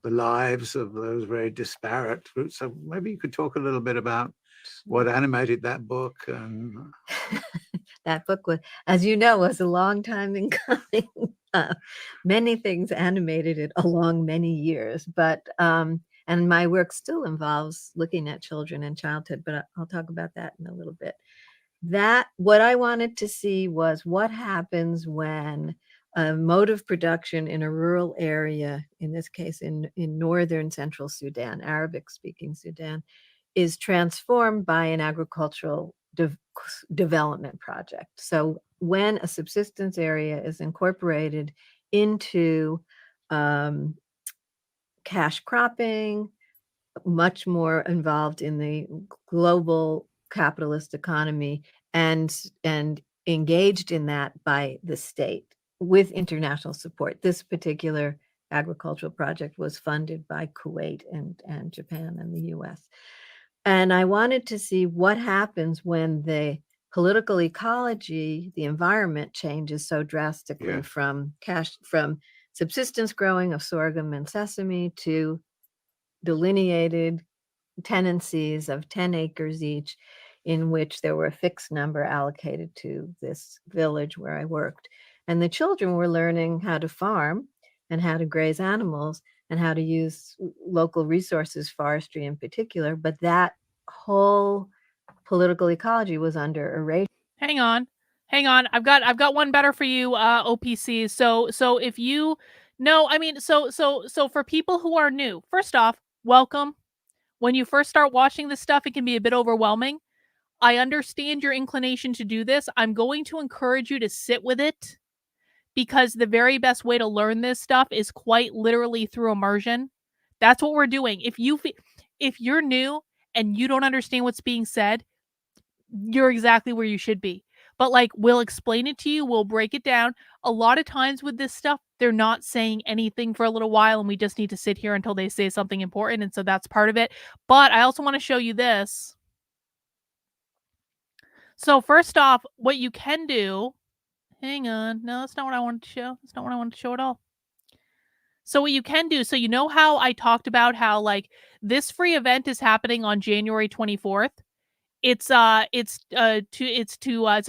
the lives of those very disparate groups. So maybe you could talk a little bit about what animated that book. And that book was, as you know, was a long time in coming. Many things animated it along many years, but and my work still involves looking at children and childhood, but I'll talk about that in a little bit. That what I wanted to see was what happens when a mode of production in a rural area, in this case in northern central Sudan, Arabic speaking Sudan, is transformed by an agricultural development project. So when a subsistence area is incorporated into cash cropping, much more involved in the global capitalist economy, and engaged in that by the state with international support. This particular agricultural project was funded by Kuwait and Japan and the US. And I wanted to see what happens when the political ecology, the environment changes so drastically from subsistence growing of sorghum and sesame to delineated tenancies of 10 acres each, in which there were a fixed number allocated to this village where I worked. And the children were learning how to farm and how to graze animals and how to use local resources, forestry in particular. But that whole political ecology was under erasure. Hang on. I've got one better for you, OPCs. So if you no, I mean, so for people who are new, first off, welcome. When you first start watching this stuff, it can be a bit overwhelming. I understand your inclination to do this. I'm going to encourage you to sit with it, because the very best way to learn this stuff is quite literally through immersion. That's what we're doing. If you're new and you don't understand what's being said, you're exactly where you should be. But like, we'll explain it to you. We'll break it down. A lot of times with this stuff, they're not saying anything for a little while, and we just need to sit here until they say something important. And so that's part of it. But I also want to show you this. So first off, what you can do, hang on. No, that's not what I wanted to show. That's not what I wanted to show at all. So what you can do, so you know how I talked about how like this free event is happening on January 24th. It's a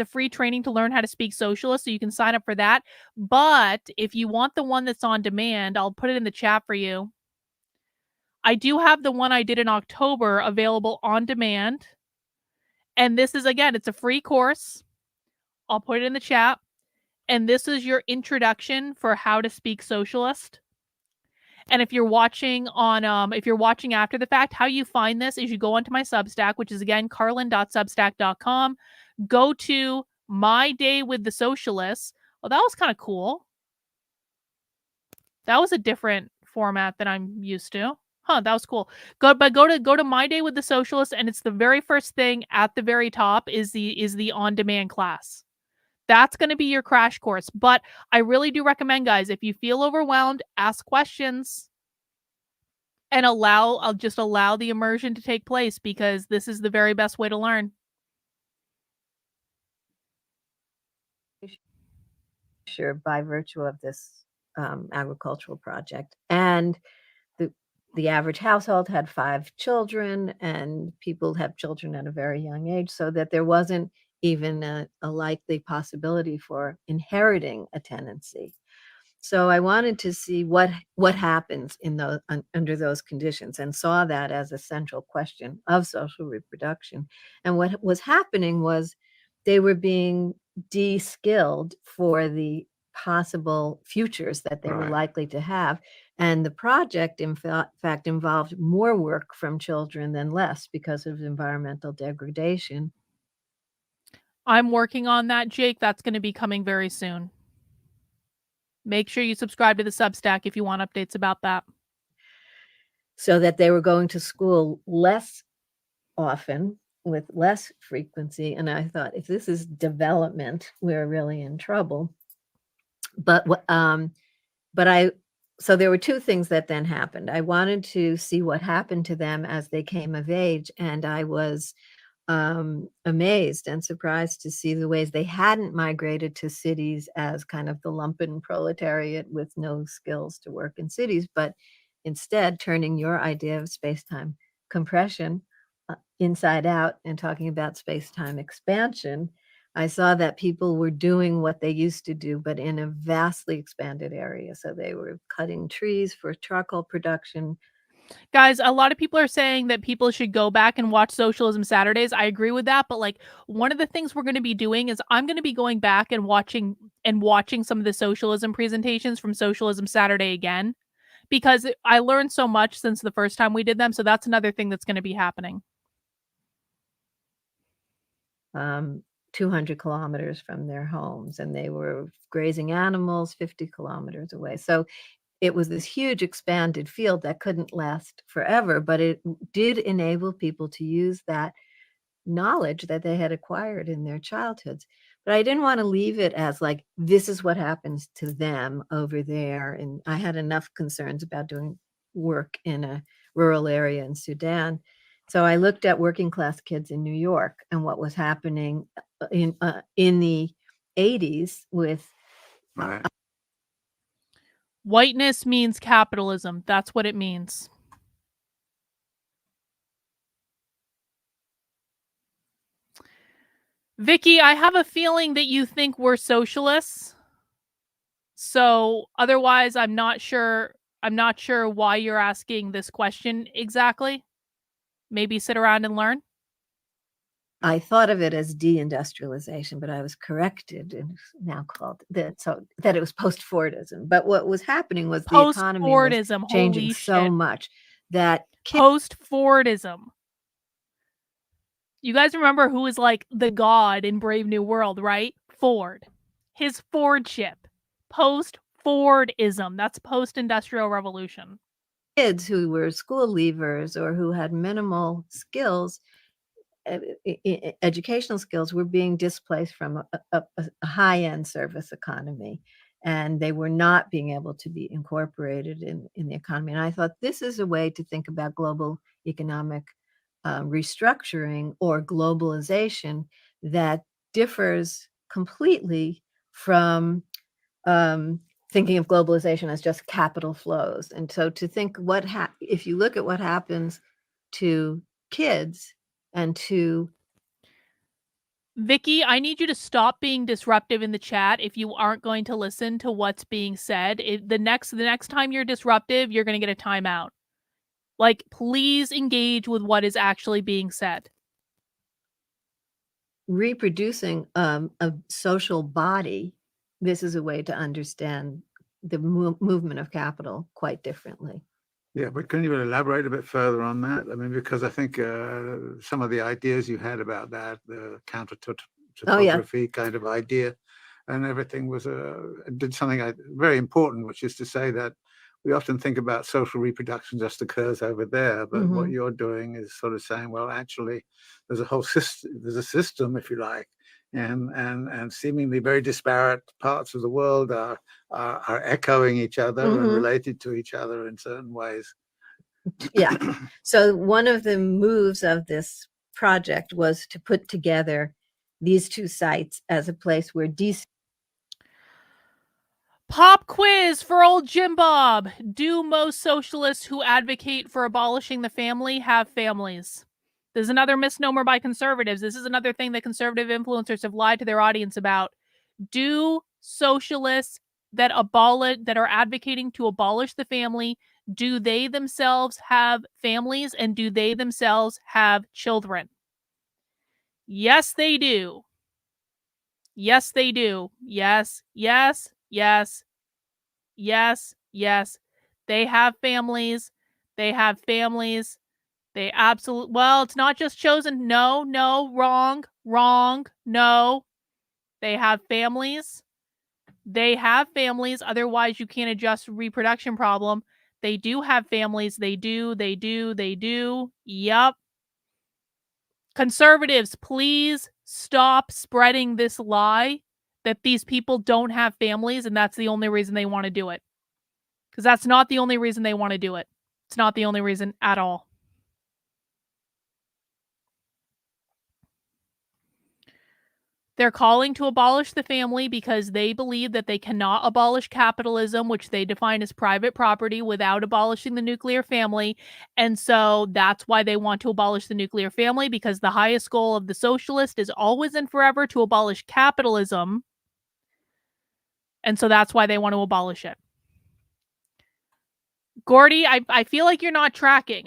free training to learn how to speak socialist, so you can sign up for that. But if you want the one that's on demand, I'll put it in the chat for you. I do have the one I did in October available on demand. And this is, again, it's a free course. I'll put it in the chat. And this is your introduction for how to speak socialist. And if you're watching after the fact, how you find this is you go onto my Substack, which is again carlin.substack.com. Go to My Day with the Socialists. Oh, that was kind of cool. That was a different format than I'm used to. Huh, that was cool. Go to My Day with the Socialists, and it's the very first thing at the very top is the on-demand class. That's going to be your crash course. But I really do recommend, guys, if you feel overwhelmed, ask questions and I'll just allow the immersion to take place, because this is the very best way to learn. Sure, by virtue of this agricultural project. And the average household had 5 children, and people have children at a very young age, so that there wasn't even a likely possibility for inheriting a tenancy. So I wanted to see what happens in those under those conditions, and saw that as a central question of social reproduction. And what was happening was they were being de-skilled for the possible futures that they were likely to have. And the project, in fact, involved more work from children than less because of environmental degradation. I'm working on that, Jake. That's going to be coming very soon. Make sure you subscribe to the Substack if you want updates about that. So that they were going to school less often with less frequency. And I thought, if this is development, we're really in trouble. So there were 2 things that then happened. I wanted to see what happened to them as they came of age, and I was amazed and surprised to see the ways they hadn't migrated to cities as kind of the lumpen proletariat with no skills to work in cities, but instead turning your idea of space-time compression inside out and talking about space-time expansion. I saw that people were doing what they used to do, but in a vastly expanded area. So they were cutting trees for charcoal production. Guys, a lot of people are saying that people should go back and watch Socialism Saturdays. I agree with that, but like one of the things we're going to be doing is I'm going to be going back and watching some of the socialism presentations from Socialism Saturday again, because I learned so much since the first time we did them. So that's another thing that's going to be happening. 200 kilometers from their homes, and they were grazing animals 50 kilometers away. So it was this huge expanded field that couldn't last forever, but it did enable people to use that knowledge that they had acquired in their childhoods. But I didn't want to leave it as like, this is what happens to them over there. And I had enough concerns about doing work in a rural area in Sudan. So I looked at working class kids in New York and what was happening in the 80s with Right. Whiteness means capitalism. That's what it means. Vicky, I have a feeling that you think we're socialists. So otherwise, I'm not sure why you're asking this question exactly. Maybe sit around and learn. I thought of it as deindustrialization, but I was corrected and it's now called that. So that it was post-Fordism. But what was happening was the economy was Post-Fordism, changing holy so shit. much that Post-Fordism. You guys remember who was like the god in Brave New World, right? Ford. His Ford ship. Post-Fordism. That's post-industrial revolution. kids who were school leavers or who had minimal skills, educational skills, were being displaced from a high-end service economy, and they were not being able to be incorporated in the economy. And I thought this is a way to think about global economic restructuring or globalization that differs completely from thinking of globalization as just capital flows. And so to think if you look at what happens to kids and to Vicky, I need you to stop being disruptive in the chat if you aren't going to listen to what's being said. The next time you're disruptive, you're going to get a timeout. Like, please engage with what is actually being said. reproducing a social body, this is a way to understand the movement of capital quite differently. Yeah, but can you elaborate a bit further on that? I mean, because I think some of the ideas you had about that, the counter-topography kind of idea and everything was did something very important, which is to say that we often think about social reproduction just occurs over there, but what you're doing is sort of saying, well, actually, there's a whole system, there's a system, if you like, and seemingly very disparate parts of the world are echoing each other and related to each other in certain ways. Yeah. So one of the moves of this project was to put together these two sites as a place where Pop quiz for old Jim Bob. Do most socialists who advocate for abolishing the family have families? This is another misnomer by conservatives. This is another thing that conservative influencers have lied to their audience about. Do socialists that are advocating to abolish the family, do they themselves have families, and do they themselves have children? Yes, they do. Yes, they do. Yes, yes, yes, yes, yes. They have families. They have families. They absolutely, well, it's not just chosen. No, wrong, no. They have families. They have families. Otherwise, you can't adjust reproduction problem. They do have families. They do. Yep. Conservatives, please stop spreading this lie that these people don't have families and that's the only reason they want to do it. Because that's not the only reason they want to do it. It's not the only reason at all. They're calling to abolish the family because they believe that they cannot abolish capitalism, which they define as private property, without abolishing the nuclear family. And so that's why they want to abolish the nuclear family, because the highest goal of the socialist is always and forever to abolish capitalism. And so that's why they want to abolish it. Gordy, I feel like you're not tracking.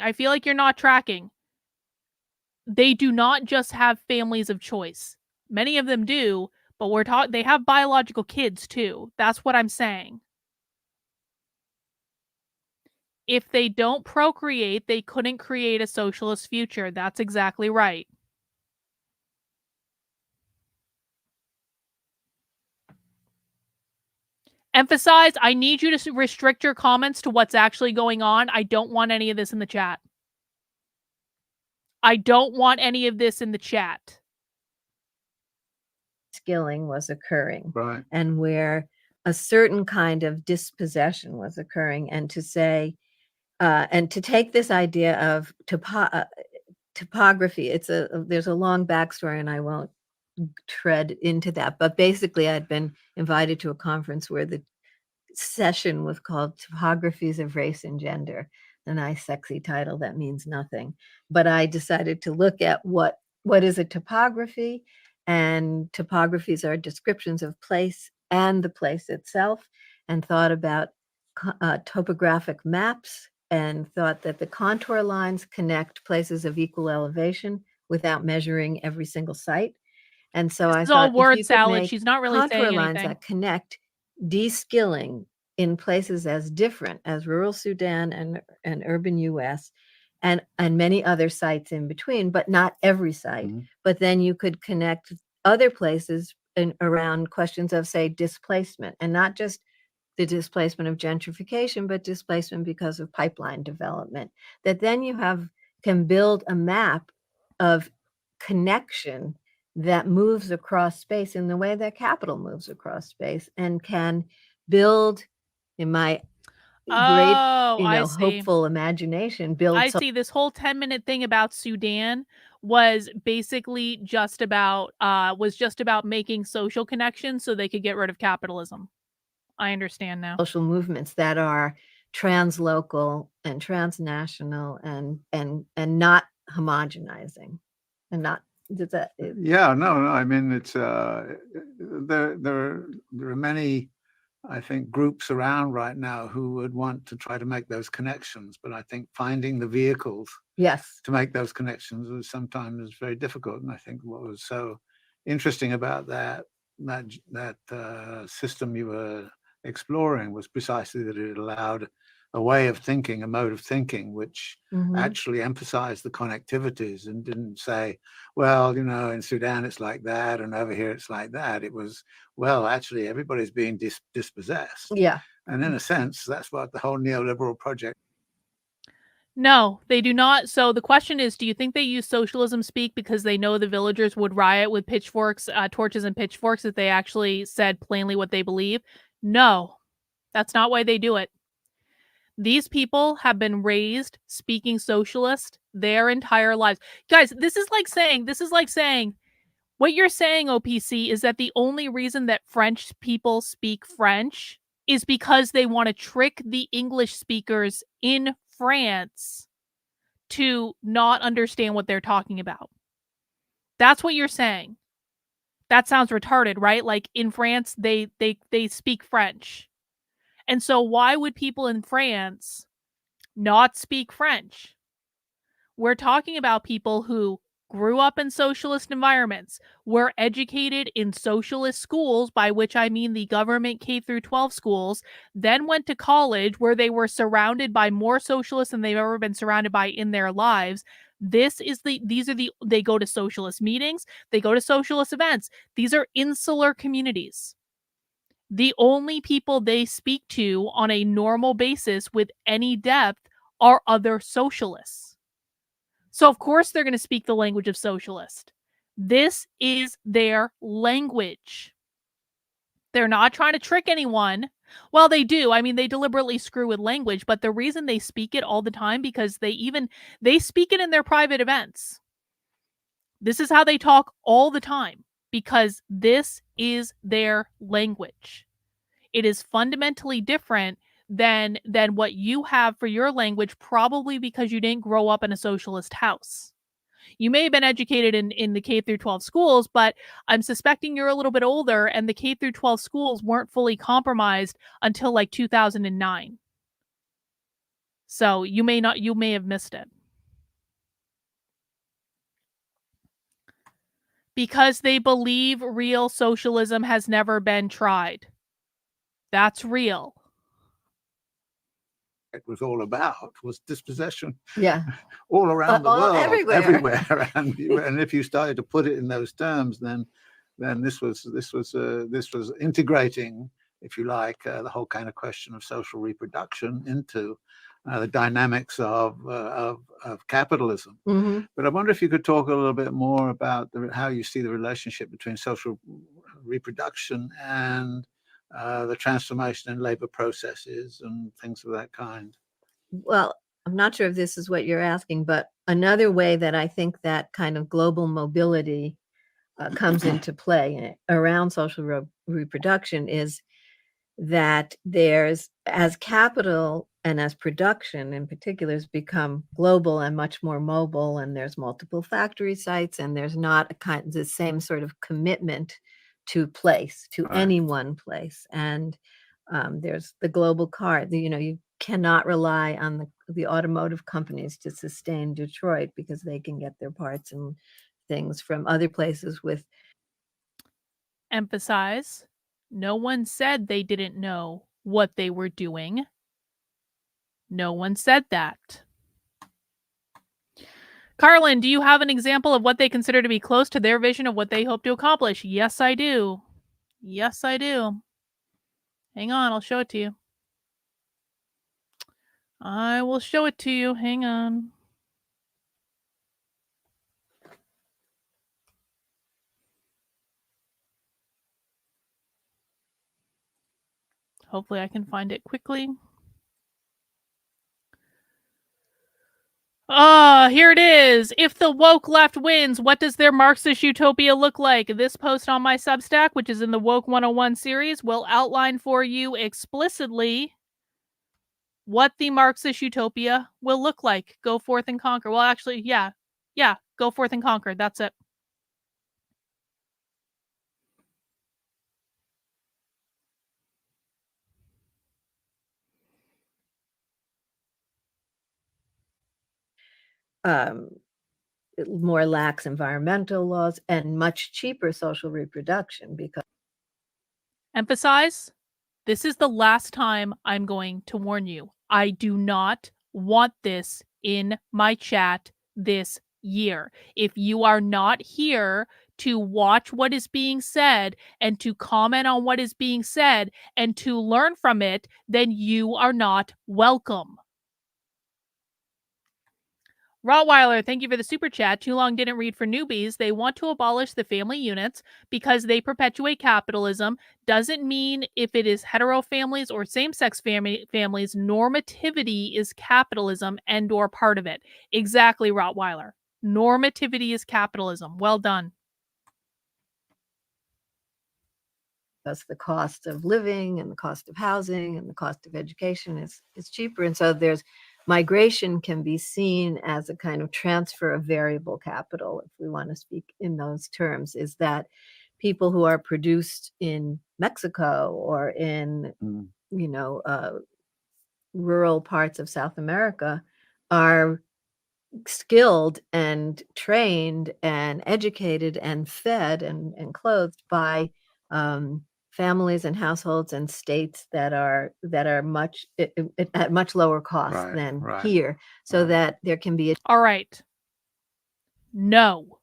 They do not just have families of choice. Many of them do, but they have biological kids too. That's what I'm saying. If they don't procreate, they couldn't create a socialist future. That's exactly right. Emphasize, I need you to restrict your comments to what's actually going on. I don't want any of this in the chat. Deskilling was occurring, Right. and where a certain kind of dispossession was occurring, and to say, and to take this idea of topography, there's a long backstory, and I won't tread into that. But basically, I'd been invited to a conference where the session was called Topographies of Race and Gender, a nice sexy title that means nothing. But I decided to look at what is a topography, and topographies are descriptions of place and the place itself, and thought about topographic maps, and thought that the contour lines connect places of equal elevation without measuring every single site. And so I This is all thought, if word you could salad. make She's not really contour saying lines anything. that connect deskilling in places as different as rural Sudan and urban US, and many other sites in between, but not every site. Mhm. But then you could connect other places around questions of, say, displacement, and not just the displacement of gentrification, but displacement because of pipeline development. That then you can build a map of connection that moves across space in the way that capital moves across space, and can build, in my great, Oh, I see. hopeful imagination, build I see. This whole 10-minute thing about Sudan was basically just about making social connections so they could get rid of capitalism. I understand now. social movements that are translocal and transnational, and not homogenizing, and not Yeah, no, I mean, it's there are many, I think, groups around right now who would want to try to make those connections, but I think finding the vehicles yes, to make those connections was sometimes very difficult. And I think what was so interesting about that system you were exploring was precisely that it allowed a way of thinking, a mode of thinking, which actually emphasized the connectivities and didn't say, well, in Sudan it's like that, and over here it's like that. It was, well, actually everybody's being dispossessed. yeah. And in a sense, that's what the whole neoliberal project. No, they do not. So the question is, do you think they use socialism speak because they know the villagers would riot with pitchforks, torches and pitchforks if they actually said plainly what they believe? No, that's not why they do it. These people have been raised speaking socialist their entire lives. Guys, this is like saying, what you're saying, OPC, is that the only reason that French people speak French is because they want to trick the English speakers in France to not understand what they're talking about. That's what you're saying. That sounds retarded, right? Like in France, they speak French. And so why would people in France not speak French? We're talking about people who grew up in socialist environments, were educated in socialist schools, by which I mean the government K through 12 schools, then went to college where they were surrounded by more socialists than they've ever been surrounded by in their lives. They go to socialist meetings, they go to socialist events. These are insular communities. The only people they speak to on a normal basis with any depth are other socialists. So of course they're going to speak the language of socialist. This is their language. They're not trying to trick anyone. Well, they do. I mean, they deliberately screw with language, but the reason they speak it all the time, because they speak it in their private events. This is how they talk all the time. because this is their language. It is fundamentally different than what you have for your language, probably because you didn't grow up in a socialist house. You may have been educated in the K through 12 schools, but I'm suspecting you're a little bit older, and the K through 12 schools weren't fully compromised until like 2009. So you may have missed it. Because they believe real socialism has never been tried. That's real. It was all about was dispossession. Yeah. All around the world, everywhere. And if you started to put it in those terms, then this was integrating, if you like, the whole kind of question of social reproduction into the dynamics of capitalism. Mm-hmm. But I wonder if you could talk a little bit more about how you see the relationship between social reproduction and the transformation in labor processes and things of that kind. Well, I'm not sure if this is what you're asking, but another way that I think that kind of global mobility comes into play around social reproduction is that there's, as capital and as production in particular has become global and much more mobile, and there's multiple factory sites, and there's not the same sort of commitment to place, to any one place. And there's the global car. You cannot rely on the automotive companies to sustain Detroit because they can get their parts and things from other places with. Emphasize, no one said they didn't know what they were doing. No one said that. Carlin, do you have an example of what they consider to be close to their vision of what they hope to accomplish? Yes, I do. Yes, I do. Hang on, I'll show it to you. I will show it to you. Hang on. Hopefully I can find it quickly. Here it is. If the woke left wins, what does their Marxist utopia look like? This post on my Substack, which is in the Woke 101 series, will outline for you explicitly what the Marxist utopia will look like. Go forth and conquer. Well, actually, yeah. Go forth and conquer. That's it. More lax environmental laws and much cheaper social reproduction because. Emphasize, this is the last time I'm going to warn you. I do not want this in my chat this year. If you are not here to watch what is being said and to comment on what is being said and to learn from it, then you are not welcome. Rottweiler, thank you for the super chat. Too long didn't read for newbies. They want to abolish the family units because they perpetuate capitalism. Doesn't mean if it is hetero families or same-sex families, normativity is capitalism and or part of it. Exactly, Rottweiler. Normativity is capitalism. Well done. Because the cost of living and the cost of housing and the cost of education is cheaper. And so migration can be seen as a kind of transfer of variable capital, if we want to speak in those terms, is that people who are produced in Mexico or in, rural parts of South America are skilled and trained and educated and fed and clothed by families and households and states that are much at much lower cost than here, so that there can be all right. No,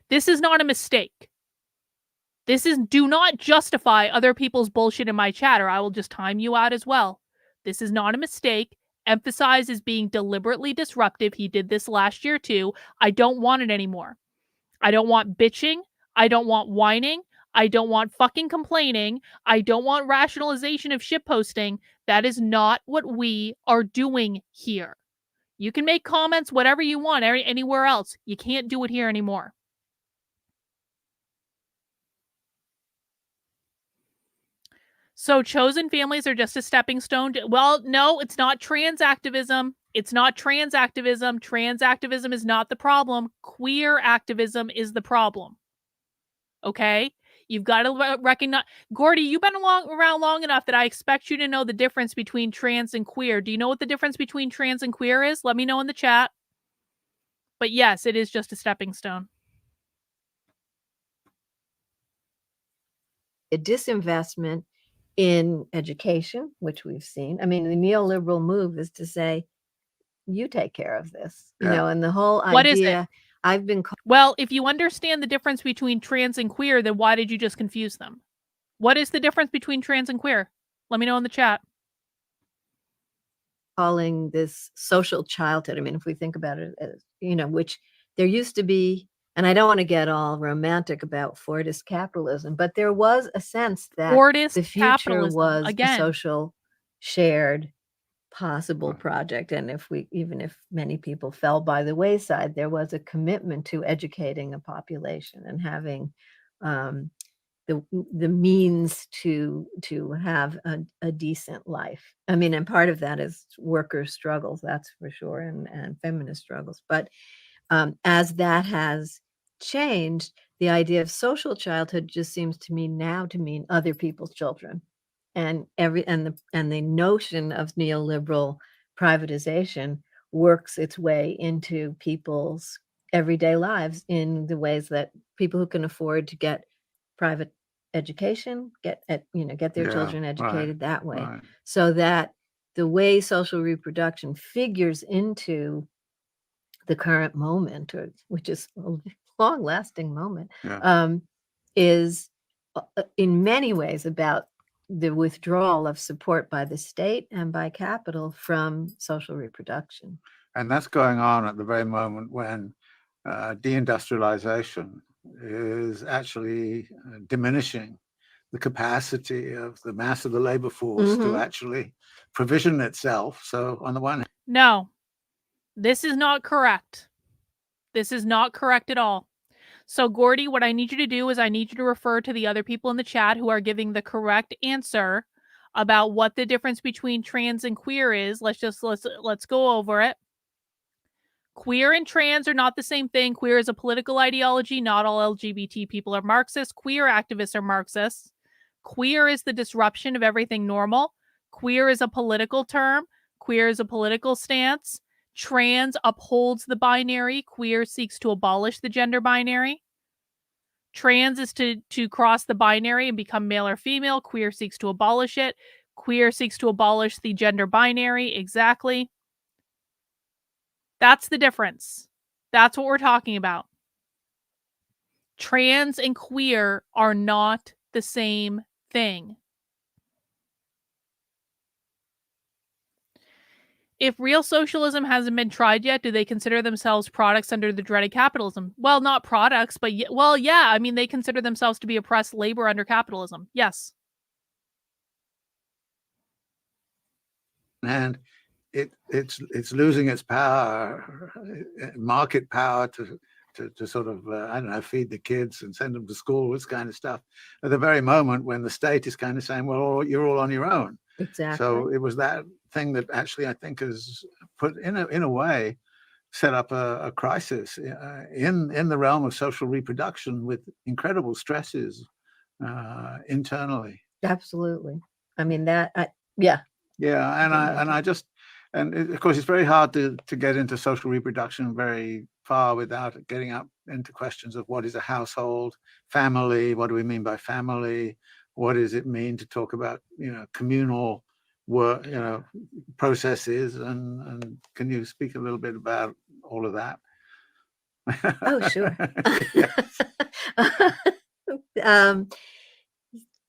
this is not a mistake. Do not justify other people's bullshit in my chat, or I will just time you out as well. This is not a mistake. Emphasize is being deliberately disruptive. He did this last year too. I don't want it anymore. I don't want bitching. I don't want whining. I don't want fucking complaining. I don't want rationalization of shitposting. That is not what we are doing here. You can make comments whatever you want anywhere else. You can't do it here anymore. So chosen families are just a stepping stone. Well, no, it's not trans activism. It's not trans activism. Trans activism is not the problem. Queer activism is the problem. Okay? You've got to recognize. Gordy, you've been around long enough that I expect you to know the difference between trans and queer. Do you know what the difference between trans and queer is? Let me know in the chat. But yes, it is just a stepping stone. A disinvestment in education, which we've seen. I mean, the neoliberal move is to say, you take care of this, you know, and the whole What is it? idea I've been Well, if you understand the difference between trans and queer, then why did you just confuse them? What is the difference between trans and queer? Let me know in the chat. calling this social childhood. I mean, if we think about it as, you know, which there used to be, and I don't want to get all romantic about Fordist capitalism, but there was a sense that Fordist the future capitalism, was a again. social shared possible project. And even if many people fell by the wayside, there was a commitment to educating a population and having the means to have a decent life. I mean, and part of that is worker struggles, that's for sure, and feminist struggles. But as that has changed, the idea of social childhood just seems to me now to mean other people's children. And the notion of neoliberal privatization works its way into people's everyday lives in the ways that people who can afford to get private education get their children educated that way. So that the way social reproduction figures into the current moment, which is a long-lasting moment, is in many ways about the withdrawal of support by the state and by capital from social reproduction. And that's going on at the very moment when deindustrialization is actually diminishing the capacity of the mass of the labor force to actually provision itself. So on the one hand, no, this is not correct. This is not correct at all. So Gordy, what I need you to do is I need you to refer to the other people in the chat who are giving the correct answer about what the difference between trans and queer is. Let's go over it. Queer and trans are not the same thing. Queer is a political ideology. Not all LGBT people are Marxist. Queer activists are Marxists. Queer is the disruption of everything normal. Queer is a political term. Queer is a political stance. Trans upholds the binary. Queer seeks to abolish the gender binary. Trans is to cross the binary and become male or female. Queer seeks to abolish it. Queer seeks to abolish the gender binary. Exactly. That's the difference. That's what we're talking about. Trans and queer are not the same thing. If real socialism hasn't been tried yet, do they consider themselves products under the dreaded capitalism? Well, not products, but yeah. I mean, they consider themselves to be oppressed labor under capitalism. Yes. and it's losing its power, market power to sort of I don't know, feed the kids and send them to school, this kind of stuff, at the very moment when the state is kind of saying, well, you're all on your own. Exactly. So it was that thing that actually I think has put in a way set up a crisis in the realm of social reproduction with incredible stresses internally. Absolutely. I mean yeah. And of course it's very hard to get into social reproduction very far without getting up into questions of what is a household, family, what do we mean by family, what does it mean to talk about communal work, processes, and can you speak a little bit about all of that? Oh, sure.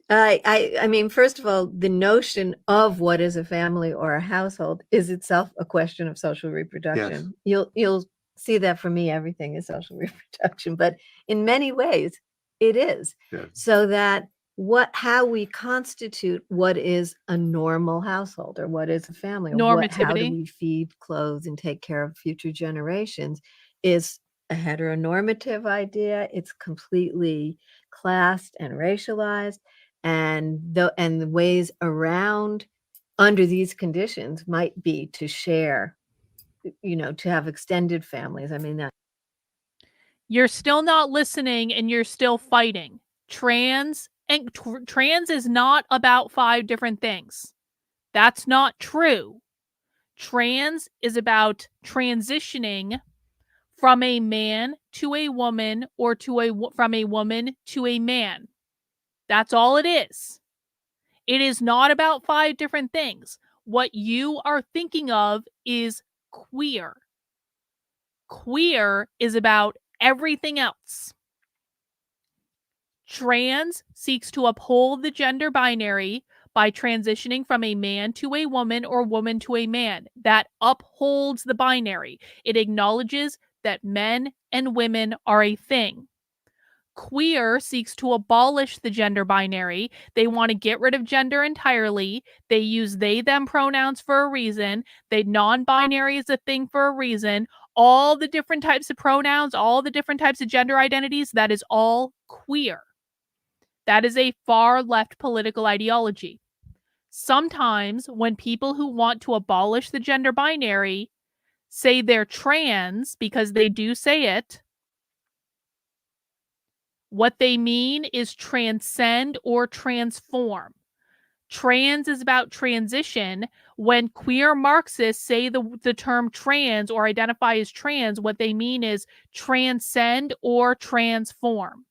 I mean, first of all, the notion of what is a family or a household is itself a question of social reproduction. Yes. You'll see that for me, everything is social reproduction, but in many ways it is. Yes. So that how we constitute what is a normal household or what is a family, or how do we feed, clothe, and take care of future generations is a heteronormative idea. It's completely classed and racialized. And the ways around under these conditions might be to share, to have extended families. I mean, that You're still not listening and you're still fighting. Trans is not about 5 different things. That's not true. Trans is about transitioning from a man to a woman or from a woman to a man. That's all it is. It is not about 5 different things. What you are thinking of is queer. Queer is about everything else. Trans seeks to uphold the gender binary by transitioning from a man to a woman or woman to a man. That upholds the binary. It acknowledges that men and women are a thing. Queer seeks to abolish the gender binary. They want to get rid of gender entirely. They use they, them pronouns for a reason. They non-binary is a thing for a reason. All the different types of pronouns, all the different types of gender identities, that is all queer. That is a far left political ideology. Sometimes when people who want to abolish the gender binary say they're trans, because they do say it, what they mean is transcend or transform. Trans is about transition. When queer Marxists say the term trans or identify as trans, what they mean is transcend or transform.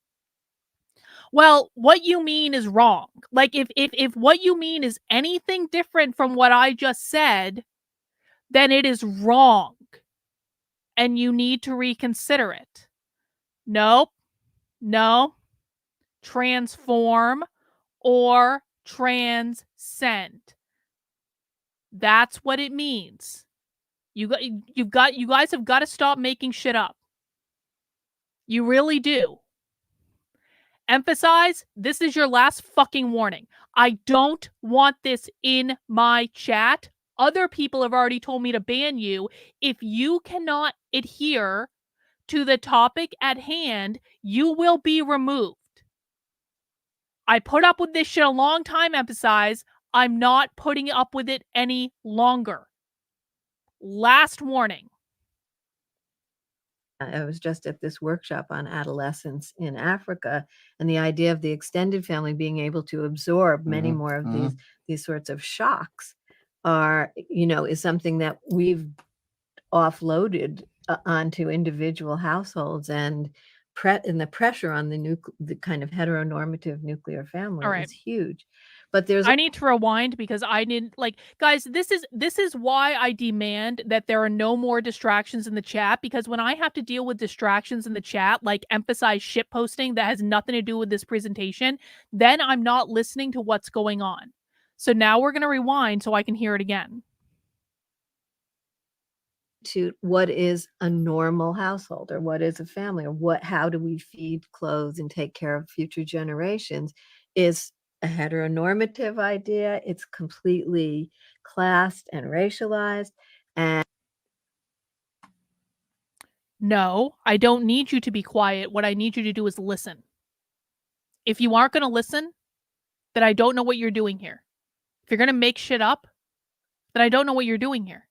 Well, what you mean is wrong. Like if what you mean is anything different from what I just said, then it is wrong. And you need to reconsider it. Nope. No. Transform or transcend. That's what it means. You guys have got to stop making shit up. You really do. Emphasize, this is your last fucking warning. I don't want this in my chat. Other people have already told me to ban you. If you cannot adhere to the topic at hand, you will be removed. I put up with this shit a long time, Emphasize. I'm not putting up with it any longer. Last warning. I was just at this workshop on adolescence in Africa, and the idea of the extended family being able to absorb many more of these sorts of shocks is something that we've offloaded onto individual households, and the pressure on the kind of heteronormative nuclear family is huge. But I need to rewind because I didn't guys, this is why I demand that there are no more distractions in the chat, because when I have to deal with distractions in the chat, like emphasize shit posting that has nothing to do with this presentation, then I'm not listening to what's going on. So now we're going to rewind so I can hear it again. To what is a normal household, or what is a family, or how do we feed, clothe, and take care of future generations is a heteronormative idea. It's completely classed and racialized. And no, I don't need you to be quiet. What I need you to do is listen. If you aren't going to listen, then I don't know what you're doing here. If you're going to make shit up, then I don't know what you're doing here.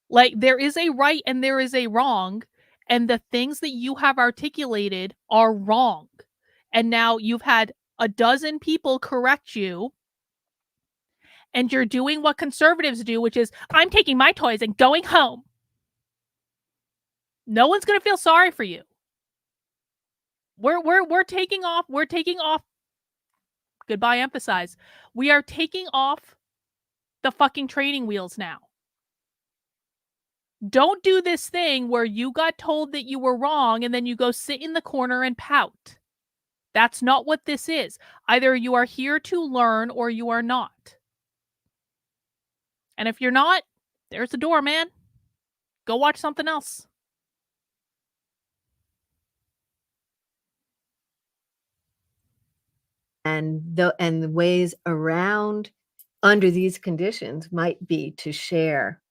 Like, there is a right and there is a wrong, and the things that you have articulated are wrong. And now you've had a dozen people correct you, and you're doing what conservatives do, which is, I'm taking my toys and going home. No one's going to feel sorry for you. We're taking off. We're taking off. Goodbye, emphasize. We are taking off the fucking training wheels now. Don't do this thing where you got told that you were wrong and then you go sit in the corner and pout. That's not what this is. Either you are here to learn or you are not. And if you're not, there's the door, man. Go watch something else. And the ways around under these conditions might be to share,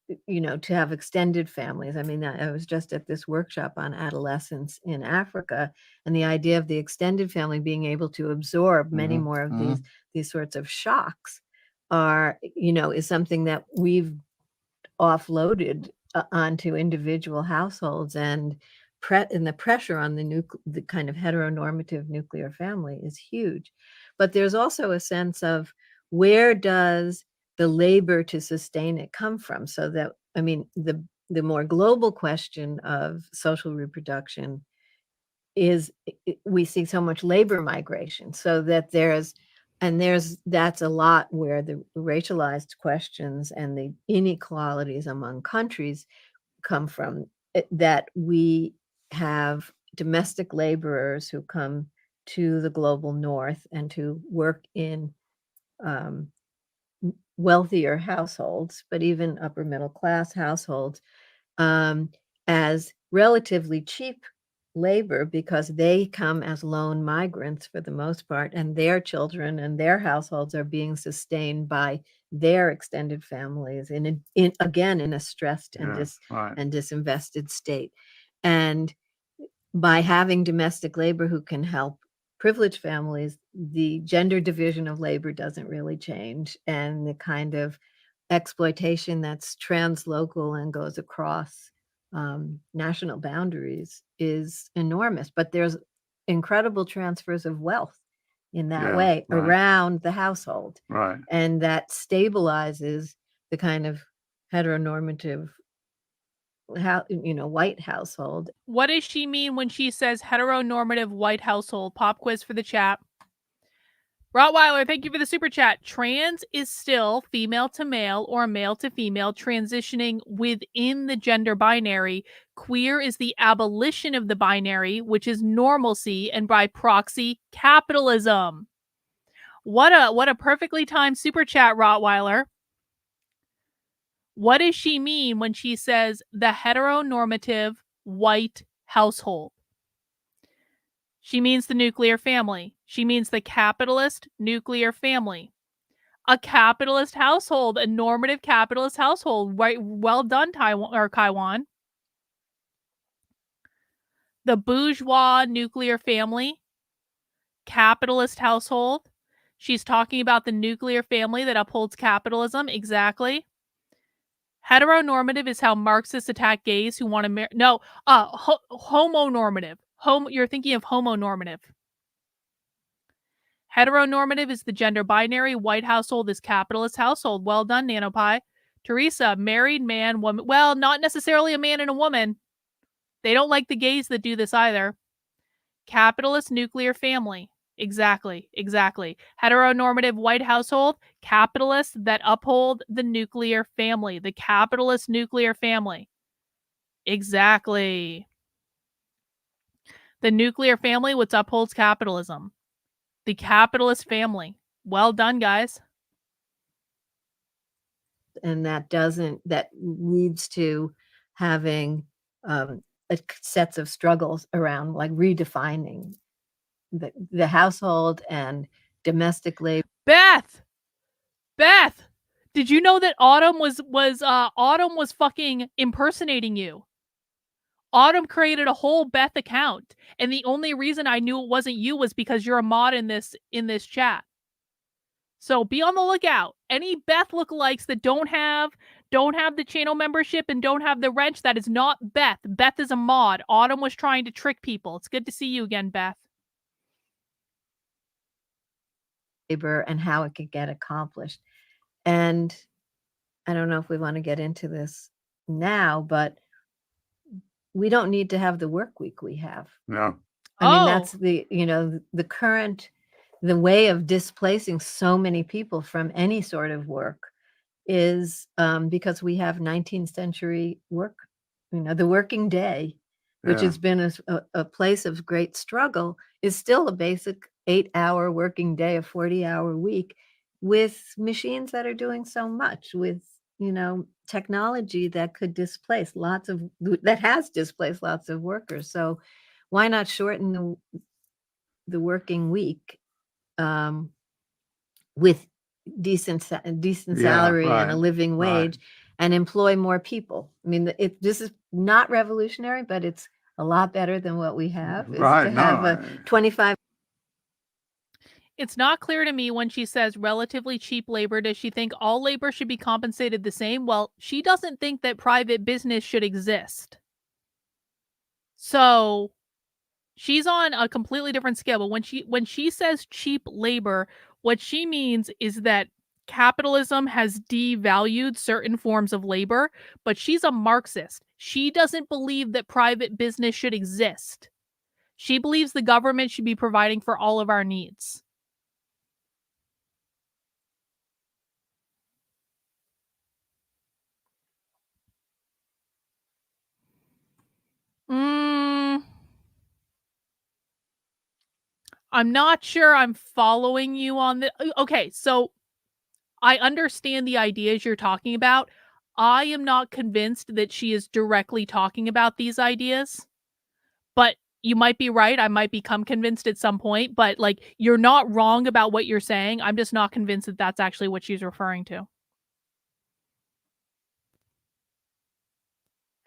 to have extended families. I mean, I was just at this workshop on adolescence in Africa, and the idea of the extended family being able to absorb many more of these sorts of shocks is something that we've offloaded onto individual households, and the pressure on the kind of heteronormative nuclear family is huge. But there's also a sense of, where does the labor to sustain it come from? So that, I mean, the more global question of social reproduction is, we see so much labor migration, so that that's a lot where the racialized questions and the inequalities among countries come from, that we have domestic laborers who come to the global north and to work in wealthier households, but even upper middle class households, as relatively cheap labor, because they come as lone migrants for the most part, and their children and their households are being sustained by their extended families in a stressed and disinvested state. And by having domestic labor who can help privileged families, the gender division of labor doesn't really change, and the kind of exploitation that's translocal and goes across national boundaries is enormous. But there's incredible transfers of wealth in that way around the household, and that stabilizes the kind of heteronormative white household. What does she mean when she says heteronormative white household? Pop quiz for the chat. Rottweiler, thank you for the super chat. Trans is still female to male or male to female, transitioning within the gender binary. Queer is the abolition of the binary, which is normalcy, and by proxy, capitalism. What a perfectly timed super chat, Rottweiler. What does she mean when she says the heteronormative white household? She means the nuclear family. She means the capitalist nuclear family. A capitalist household, a normative capitalist household. Right, well done, Kaiwan. The bourgeois nuclear family, capitalist household. She's talking about the nuclear family that upholds capitalism. Exactly. Heteronormative is how Marxists attack gays who want to marry. No, homonormative. You're thinking of homonormative. Heteronormative is the gender binary. White household is capitalist household. Well done, NanoPie. Teresa, married man, woman. Well, not necessarily a man and a woman. They don't like the gays that do this either. Capitalist nuclear family. Exactly. Heteronormative white household, capitalists that uphold the nuclear family, the capitalist nuclear family. Exactly. The nuclear family, which upholds capitalism. The capitalist family. Well done, guys. And that leads to having sets of struggles around, like, redefining the household and domestic labor. Beth, did you know that Autumn was fucking impersonating you? Autumn created a whole Beth account, and the only reason I knew it wasn't you was because you're a mod in this chat. So be on the lookout. Any Beth lookalikes that don't have the channel membership and don't have the wrench, that is not Beth. Beth is a mod. Autumn was trying to trick people. It's good to see you again, Beth. And how it could get accomplished. And I don't know if we want to get into this now, but we don't need to have the work week we have. No. I mean, that's the way of displacing so many people from any sort of work is because we have 19th century work, the working day, which has been a place of great struggle, is still a basic 8-hour working day, a 40-hour week, with machines that are doing so much, with technology that has displaced lots of workers. So why not shorten the working week with decent salary and a living wage, and employ more people. I mean, this is not revolutionary, but it's a lot better than what we have. Is Right, to no, have a 25. It's not clear to me when she says relatively cheap labor. Does she think all labor should be compensated the same? Well, she doesn't think that private business should exist. So she's on a completely different scale. But when she says cheap labor, what she means is that capitalism has devalued certain forms of labor, but she's a Marxist. She doesn't believe that private business should exist. She believes the government should be providing for all of our needs. I'm not sure I'm following you on the. Okay, so I understand the ideas you're talking about. I am not convinced that she is directly talking about these ideas, but you might be right. I might become convinced at some point, but like you're not wrong about what you're saying. I'm just not convinced that that's actually what she's referring to.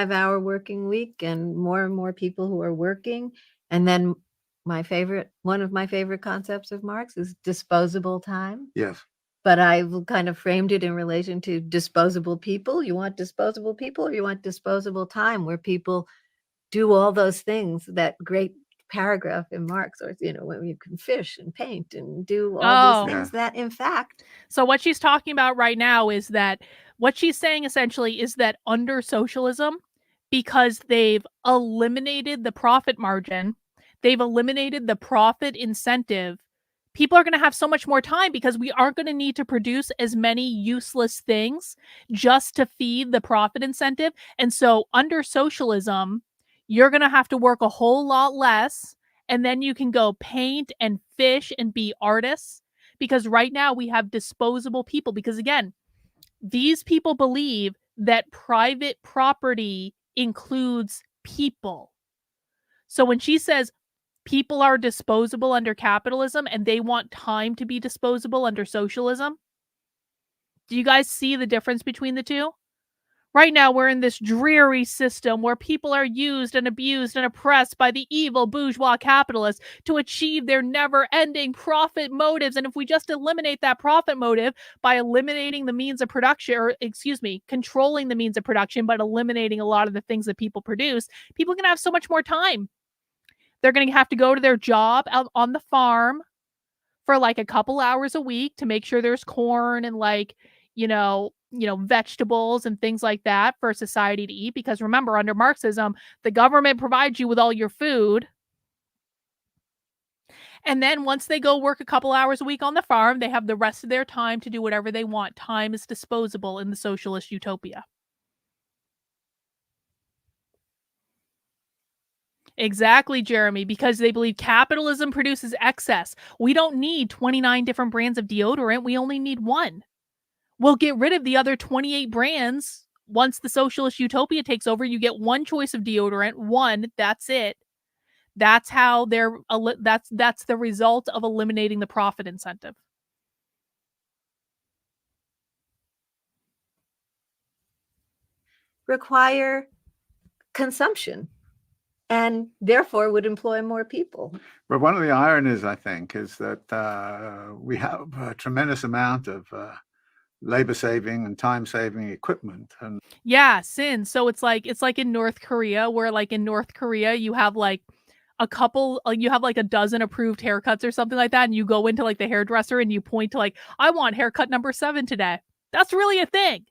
5-hour working week and more people who are working. And then one of my favorite concepts of Marx is disposable time. yes. But I've kind of framed it in relation to disposable people. You want disposable people, or you want disposable time where people do all those things, that great paragraph in Marx, or, when you can fish and paint and do all these things that, in fact. So what she's talking about right now is that what she's saying essentially is that under socialism, because they've eliminated the profit margin, they've eliminated the profit incentive, people are going to have so much more time because we aren't going to need to produce as many useless things just to feed the profit incentive. And so under socialism, you're going to have to work a whole lot less, and then you can go paint and fish and be artists, because right now we have disposable people. Because again, these people believe that private property includes people. So when she says people are disposable under capitalism and they want time to be disposable under socialism, do you guys see the difference between the two? Right now, we're in this dreary system where people are used and abused and oppressed by the evil bourgeois capitalists to achieve their never-ending profit motives. And if we just eliminate that profit motive by eliminating the means of production, or controlling the means of production, but eliminating a lot of the things that people produce, people are going to have so much more time. They're going to have to go to their job out on the farm for like a couple hours a week to make sure there's corn and vegetables and things like that for society to eat. Because remember, under Marxism, the government provides you with all your food. And then once they go work a couple hours a week on the farm, they have the rest of their time to do whatever they want. Time is disposable in the socialist utopia. Exactly, Jeremy, because they believe capitalism produces excess. We don't need 29 different brands of deodorant. We only need one. We'll get rid of the other 28 brands. Once the socialist utopia takes over, you get one choice of deodorant, one, that's it. That's how that's the result of eliminating the profit incentive. Require consumption and therefore would employ more people. But one of the ironies, I think, is that we have a tremendous amount of labor-saving and time-saving equipment. And Sin. So it's like in North Korea, where like in North Korea, you have like a dozen approved haircuts or something like that. And you go into like the hairdresser and you point to like, I want haircut number 7 today. That's really a thing.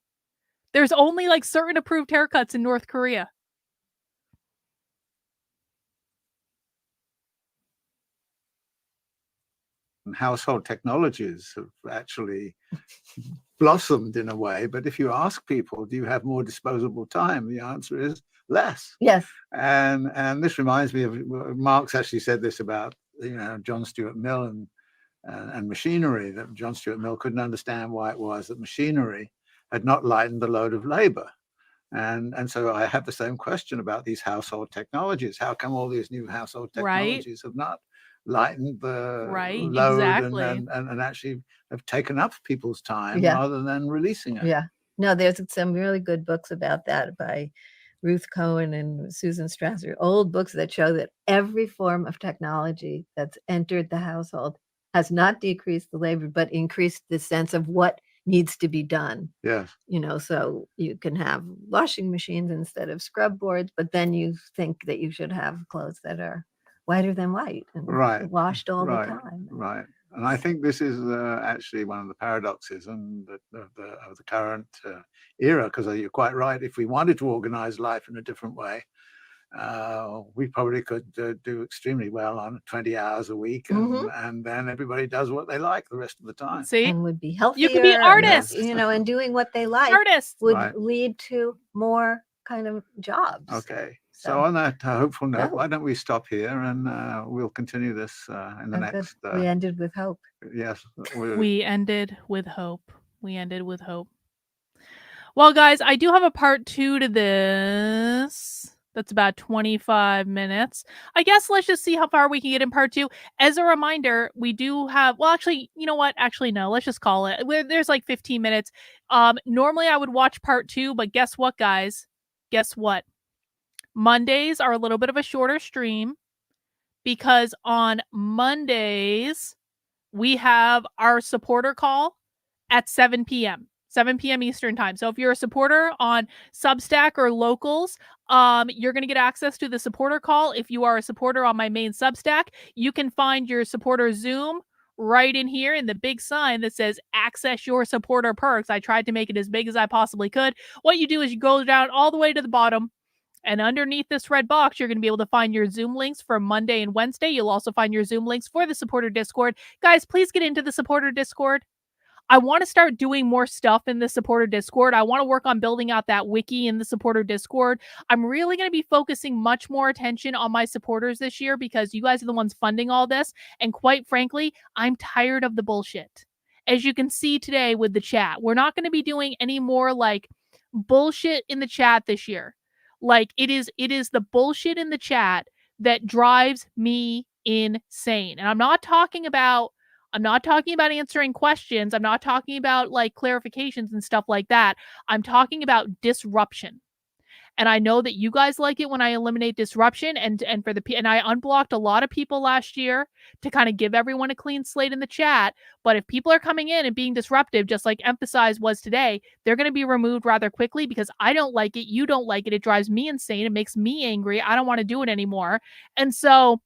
There's only like certain approved haircuts in North Korea. household technologies have actually blossomed in a way. But if you ask people, do you have more disposable time? The answer is less. Yes. And this reminds me of Marx actually said this about John Stuart Mill and machinery, that John Stuart Mill couldn't understand why it was that machinery had not lightened the load of labor. And so I have the same question about these household technologies. How come all these new household technologies have not lightened the load exactly. and actually have taken up people's time rather than releasing it? Yeah. No, there's some really good books about that by Ruth Cohen and Susan Strasser, old books that show that every form of technology that's entered the household has not decreased the labor, but increased the sense of what needs to be done. Yes. So you can have washing machines instead of scrub boards, but then you think that you should have clothes that are whiter than white and washed all the time. Right. And I think this is actually one of the paradoxes of the current era, because you're quite right. If we wanted to organize life in a different way, we probably could do extremely well on 20 hours a week, and then everybody does what they like the rest of the time. See? And would be healthier. You could be artists. And doing what they like Artists. would lead to more kind of jobs. Okay. So on that hopeful note, why don't we stop here, and we'll continue this in the next. We ended with hope. Yes. We ended with hope. Well, guys, I do have a part 2 to this. That's about 25 minutes. I guess let's just see how far we can get in part 2. As a reminder, we do have, well, actually, you know what? Actually, no, let's just call it. There's like 15 minutes. Normally I would watch part 2, but guess what, guys? Guess what? Mondays are a little bit of a shorter stream because on Mondays, we have our supporter call at 7 p.m. Eastern time. So if you're a supporter on Substack or Locals, you're going to get access to the supporter call. If you are a supporter on my main Substack, you can find your supporter Zoom right in here in the big sign that says access your supporter perks. I tried to make it as big as I possibly could. What you do is you go down all the way to the bottom, and underneath this red box, you're going to be able to find your Zoom links for Monday and Wednesday. You'll also find your Zoom links for the supporter Discord. Guys, please get into the supporter Discord. I want to start doing more stuff in the supporter Discord. I want to work on building out that wiki in the supporter Discord. I'm really going to be focusing much more attention on my supporters this year because you guys are the ones funding all this. And quite frankly, I'm tired of the bullshit. As you can see today with the chat, we're not going to be doing any more like bullshit in the chat this year. Like it is the bullshit in the chat that drives me insane. And I'm not talking about answering questions. I'm not talking about like clarifications and stuff like that. I'm talking about disruption. And I know that you guys like it when I eliminate disruption and I unblocked a lot of people last year to kind of give everyone a clean slate in the chat. But if people are coming in and being disruptive, just like Emphasize was today, they're going to be removed rather quickly because I don't like it. You don't like it. It drives me insane. It makes me angry. I don't want to do it anymore. And so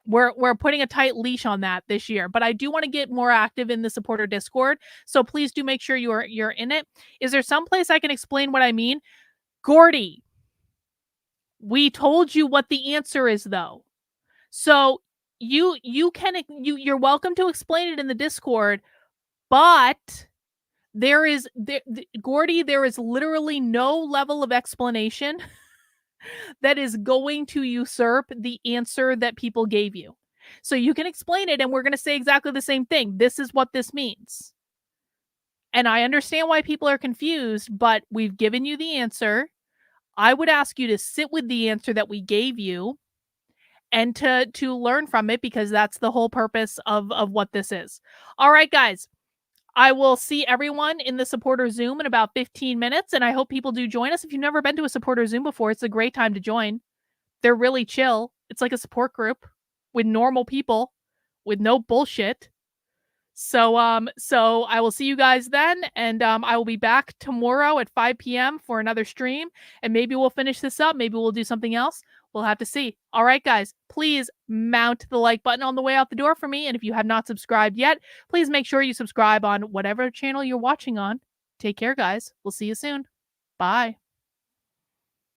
we're putting a tight leash on that this year, but I do want to get more active in the supporter Discord. So please do make sure you're in it. Is there some place I can explain what I mean? Gordy, we told you what the answer is though. So you're welcome to explain it in the Discord, but Gordy, there is literally no level of explanation that is going to usurp the answer that people gave you. So you can explain it and we're going to say exactly the same thing. This is what this means. And I understand why people are confused, but we've given you the answer. I would ask you to sit with the answer that we gave you and to learn from it because that's the whole purpose of what this is. All right, guys. I will see everyone in the supporter Zoom in about 15 minutes, and I hope people do join us. If you've never been to a supporter Zoom before, it's a great time to join. They're really chill. It's like a support group with normal people with no bullshit. So I will see you guys then, and I will be back tomorrow at 5 p.m. for another stream, and maybe we'll finish this up. Maybe we'll do something else. We'll have to see. All right, guys, please mount the like button on the way out the door for me. And if you have not subscribed yet, please make sure you subscribe on whatever channel you're watching on. Take care, guys. We'll see you soon. Bye.